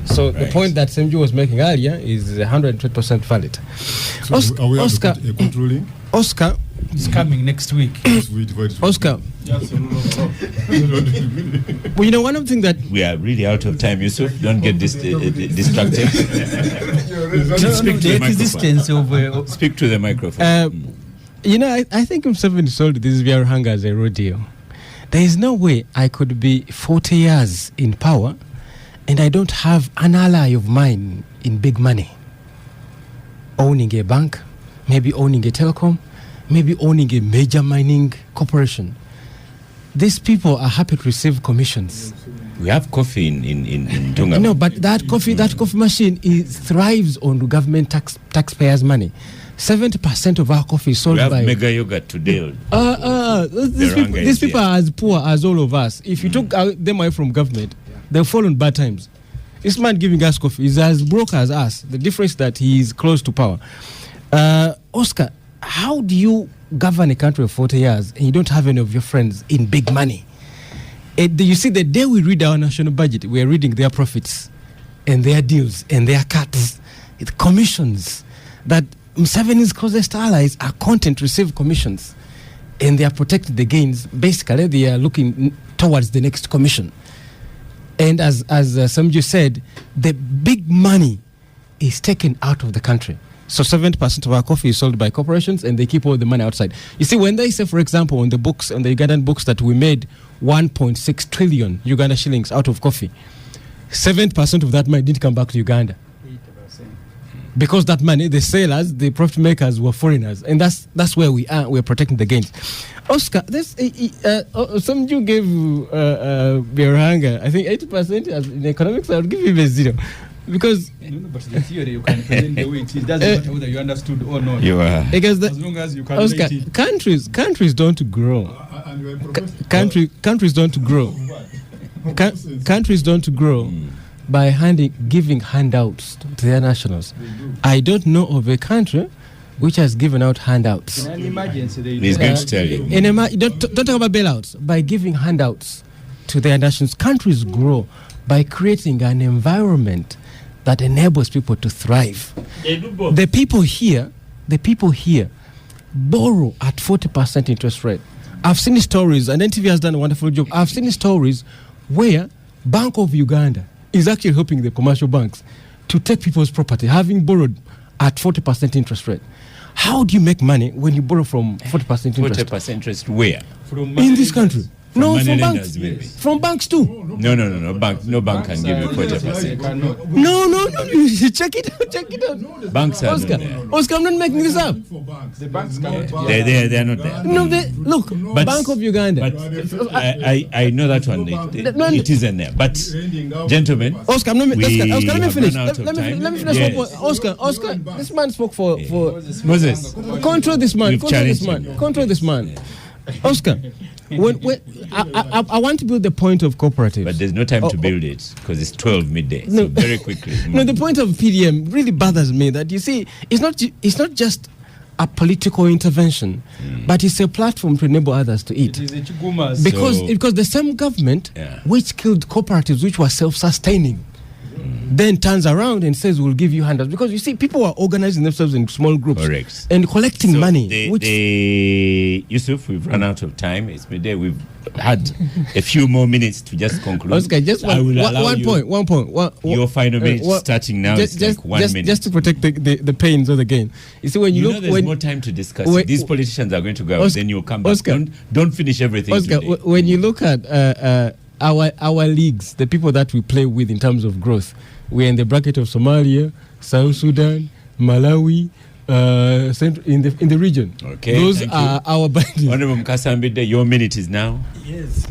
So the point that Ssemujju was making earlier is 120% valid. So are we Oscar, a court ruling? Oscar is coming next week. Oscar. Well, you know, one of the things that we are really out of time, Yusuf. Don't get distracted. Speak to the microphone. You know, I think Museveni sold this Byaruhanga as a rodeo. There is no way I could be 40 years in power and I don't have an ally of mine in big money. Owning a bank, maybe owning a telecom, maybe owning a major mining corporation. These people are happy to receive commissions. We have coffee in Tunga. No, but that coffee machine thrives on government taxpayers' money. 70% of our coffee is sold by... We have mega yogurt today. These people are as poor as all of us. If you took them away from government, they'll fall on bad times. This man giving us coffee is as broke as us. The difference is that he is close to power. Oscar, how do you govern a country of 40 years and you don't have any of your friends in big money? You see, the day we read our national budget, we are reading their profits and their deals and their cuts, commissions, that Museveni's closest allies are content receive commissions and they are protecting the gains. Basically, they are looking towards the next commission. And as Ssemujju said, the big money is taken out of the country. So 70% of our coffee is sold by corporations and they keep all the money outside. You see, when they say, for example, on the Ugandan books that we made 1.6 trillion Uganda shillings out of coffee, 7% of that money didn't come back to Uganda. 8%. Because that money, the sellers, the profit makers were foreigners. And that's where we are. We're protecting the gains. Oscar, Ssemujju gave Byaruhanga, I think 80% in economics. I'll give him a 0. Because but the theory you can present the way it is. It doesn't matter whether you understood or not. You are. Because as long as you can Oscar, countries don't grow. Countries don't grow. Countries don't grow by giving handouts to their nationals. I don't know of a country which has given out handouts. In an emergency, He's going to tell you. Don't talk about bailouts. By giving handouts to their nations, countries grow by creating an environment that enables people to thrive. The people here borrow at 40% interest rate. I've seen stories, and NTV has done a wonderful job. I've seen stories where Bank of Uganda is actually helping the commercial banks to take people's property, having borrowed at 40% interest rate. How do you make money when you borrow from 40% interest? 40% interest where? In this country. No, from banks. Maybe. From banks too. No. No bank can give you 40%. No. Check it out. Banks are Oscar, not there. Oscar, I'm not making this up. the banks cannot. They're not there. No, look, But- Bank of Uganda. But I know that one. It isn't there. But gentlemen, Oscar, let me finish. run out of Let time. me finish. Yes. Oscar, this man spoke for Moses, control this man. We've challenged Control this man. Oscar, when I want to build the point of cooperative. but there's no time to build it because it's 12 midday. So very quickly. No, the point of PDM really bothers me that you see, it's not just a political intervention, but it's a platform to enable others to eat. It is a chigumas. Because the same government which killed cooperatives which were self-sustaining then turns around and says we'll give you handouts, because you see people are organizing themselves in small groups. Correct. And collecting So money. Yusuf, we've run out of time. It's midday. We've had a few more minutes to just conclude. Oscar, just I will allow one point. Your final minute starting now is like 1 minute. Just to protect the pains of the game. You see, when you look, there's more time to discuss. These politicians are going to go, Oscar, then you'll come back. Oscar, don't finish everything Oscar, today. when you look at our leagues, the people that we play with in terms of growth, we're in the bracket of Somalia, South Sudan, Malawi, in the region. Okay, those thank are our bodies. Honorable Mukasambide, your minute is now. Yes.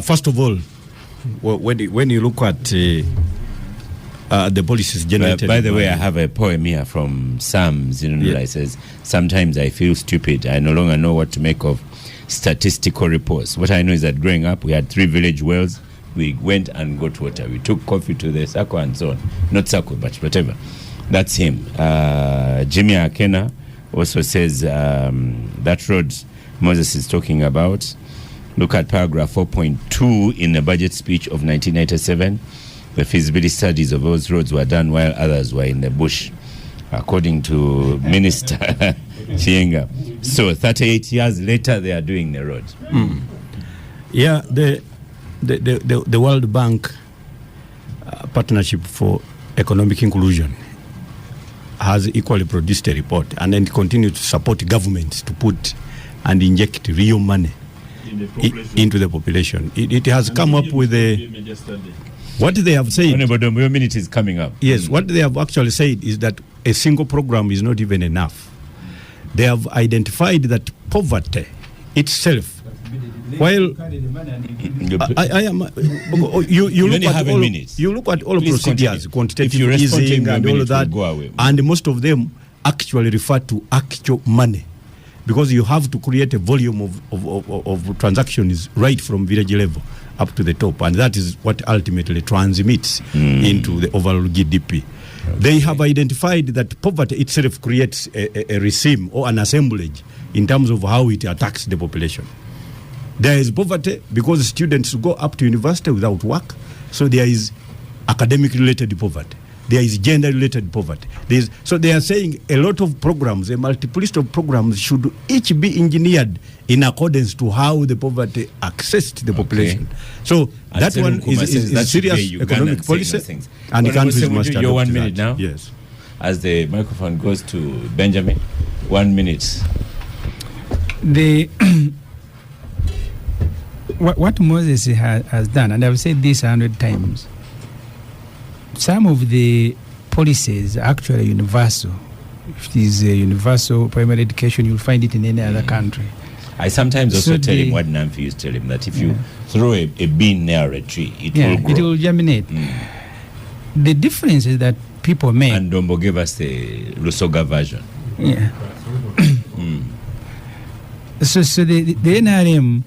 First of all, when you look at the policies generated. By the way, I have a poem here from Sam Zinunula. It says, sometimes I feel stupid. I no longer know what to make of statistical reports. What I know is that growing up, we had 3 village wells. We went and got water. We took coffee to the circle and so on. Not circle, but whatever. That's him. Jimmy Akena also says that road Moses is talking about. Look at paragraph 4.2 in the budget speech of 1997. The feasibility studies of those roads were done while others were in the bush, according to Minister Chienga. So 38 years later, they are doing the road. Yeah, the World Bank Partnership for Economic Inclusion has equally produced a report and then continue to support governments to put and inject real money into the population. It has come up with what they have said. Honorable Dombo, your minute is coming up. Yes, what they have actually said is that a single program is not even enough. They have identified that poverty itself, while I am, you look at all Please procedures, continue. quantitative easing and all of that, and most of them actually refer to actual money, because you have to create a volume of transactions right from village level up to the top, and that is what ultimately transmits into the overall GDP. They have identified that poverty itself creates a regime or an assemblage in terms of how it attacks the population. There is poverty because students go up to university without work, so there is academic-related poverty. There is gender-related poverty. So they are saying a lot of programs, a multiplicity of programs should each be engineered in accordance to how the poverty accessed the population. So and that one is serious economic policy, and countries must adopt your 1 minute that. now. Yes. As the microphone goes to Benjamin, 1 minute. What Moses has done, and I've said this 100 times, some of the policies are actually universal. If it is a universal primary education, you'll find it in any other country. I sometimes also tell him what Namfi used to tell him, that if you throw a bean near a tree, it will grow. It will germinate. The difference is that people make. And Dombo gave us the Lusoga version. Yeah. So the NRM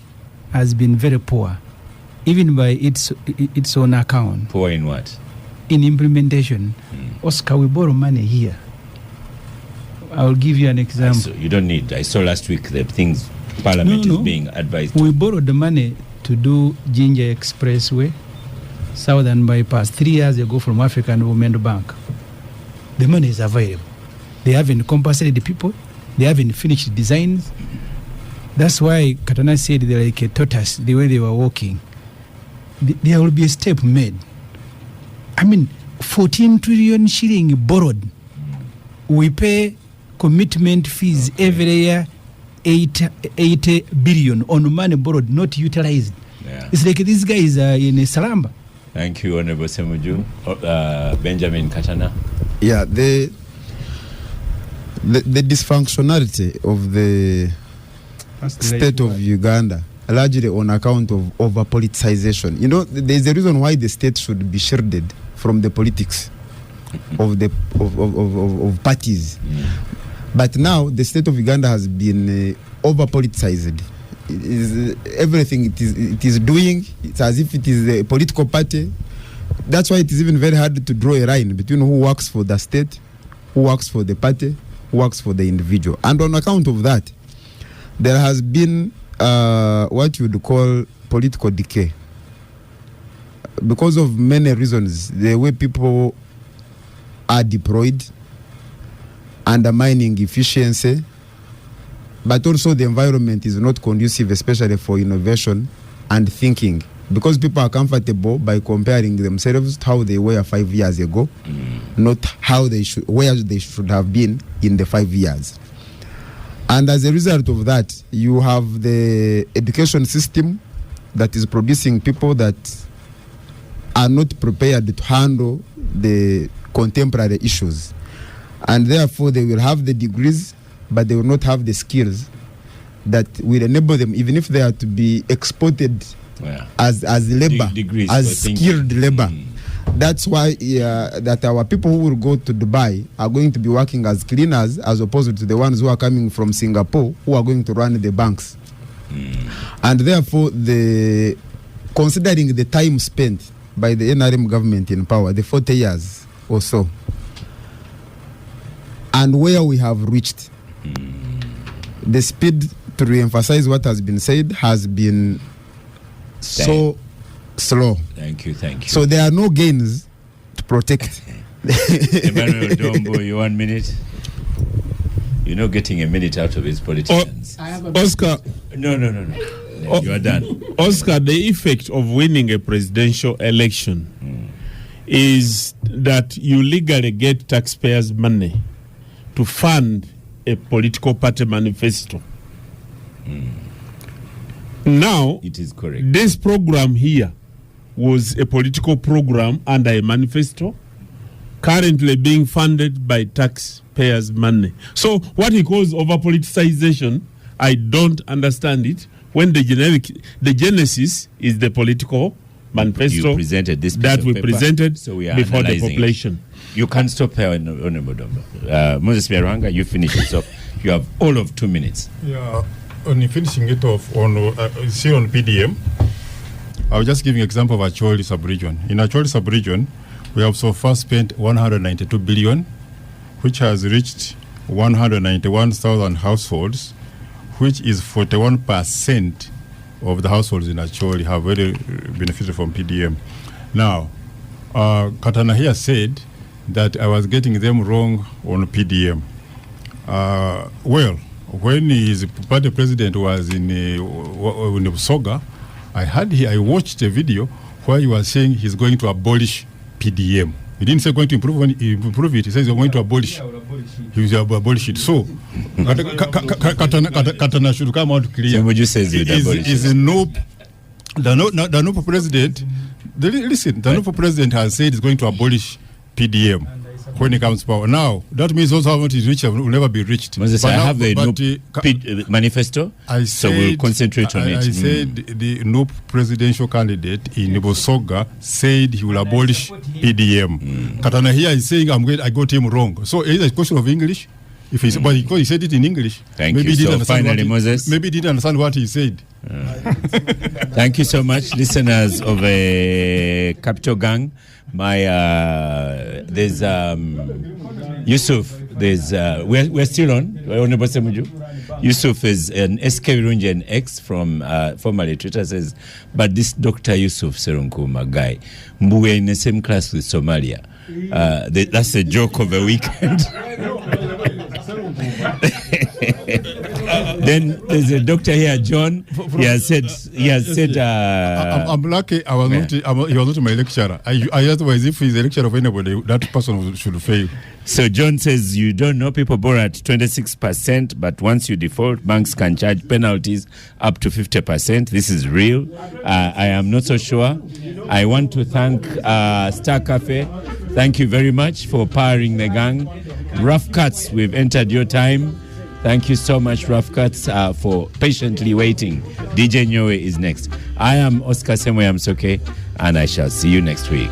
has been very poor, even by its own account. Poor in what? In implementation. Oscar, we borrow money here. I will give you an example. You don't need. I saw last week the things Parliament is being advised. We borrowed the money to do Ginger Expressway, Southern Bypass, 3 years ago from African Development Bank. The money is available. They haven't compensated the people. They haven't finished designs. That's why Katana said they're like a tortoise, the way they were walking. There will be a step made. 14 trillion shilling borrowed. We pay commitment fees every year, 80 billion on money borrowed, not utilized. Yeah. It's like these guys are in a salamba. Thank you, Honorable Ssemujju. Benjamin Katana. Yeah, the dysfunctionality of the state of Uganda, largely on account of over-politicization. There's a reason why the state should be shielded from the politics of parties. But now the state of Uganda has been over-politicized. Everything it is doing, it's as if it is a political party. That's why it is even very hard to draw a line between who works for the state, who works for the party, who works for the individual. And on account of that, there has been what you would call political decay. Because of many reasons, the way people are deployed, undermining efficiency, but also the environment is not conducive, especially for innovation and thinking, because people are comfortable by comparing themselves to how they were 5 years ago, not how where they should have been in the 5 years. And as a result of that, you have the education system that is producing people that are not prepared to handle the contemporary issues. And therefore, they will have the degrees, but they will not have the skills that will enable them, even if they are to be exported as labor, as skilled labor. That's why that our people who will go to Dubai are going to be working as cleaners, as opposed to the ones who are coming from Singapore, who are going to run the banks. And therefore, considering the time spent by the NRM government in power, the 40 years or so, and where we have reached, the speed, to re-emphasize what has been said, has been so slow. Thank you. So there are no gains to protect. Emmanuel Dombo, you 1 minute. You're not getting a minute out of his politicians. Oscar. No. You are done. Oscar, the effect of winning a presidential election is that you legally get taxpayers' money to fund a political party manifesto. Now, it is correct. This program here was a political program under a manifesto, currently being funded by taxpayers' money. So what he calls over-politicization, I don't understand it, when the genesis is the political manifesto presented this that we paper, presented so we are before the population. You can't stop here, Honorable Dombo. Moses Byaruhanga, you finish it off. You have all of 2 minutes. Yeah, on finishing it off, on PDM, I was just giving an example of Acholi sub-region. In Acholi sub-region, we have so far spent 192 billion, which has reached 191,000 households, which is 41% of the households in Acholi have already benefited from PDM. Now, Katana here said that I was getting them wrong on PDM. Well, when his party president was in Soga, I watched a video where he was saying he's going to abolish PDM. He didn't say going to improve it. He says he's going to abolish. He will abolish it. So, Katana should come out clear. Ssemujju says he'd abolish it. The NUP president, listen, the NUP president has said he's going to abolish PDM when it comes to power. Now, that means those how much is reached will never be reached. Moses, I have the NUP manifesto, so we'll concentrate on it. I said the NUP presidential candidate in Bosoga said he will abolish PDM. Katana here is saying I got him wrong. So it's a question of English. If he, but because he said it in English. Thank you. So finally, Moses. Maybe he didn't understand what he said. Thank you so much, listeners of a Capital Gang. There's Yusuf. There's we're still on. Honorable Ssemujju. Yusuf is an SK Runjan X from formerly Twitter says, but this Dr. Yusuf Serunkuma guy, we're in the same class with Somalia. That's a joke of a weekend. Then there's a doctor here, John. He has said. I'm lucky. I was not. He was not my lecturer. Otherwise, if he's a lecturer of anybody, that person should fail. So John says you don't know people borrow at 26%, but once you default, banks can charge penalties up to 50%. This is real. I am not so sure. I want to thank Star Cafe. Thank you very much for powering the gang. Rough Cuts, we've entered your time. Thank you so much, Rough Cuts, for patiently waiting. DJ Nyowe is next. I am Oscar Ssemujju, and I shall see you next week.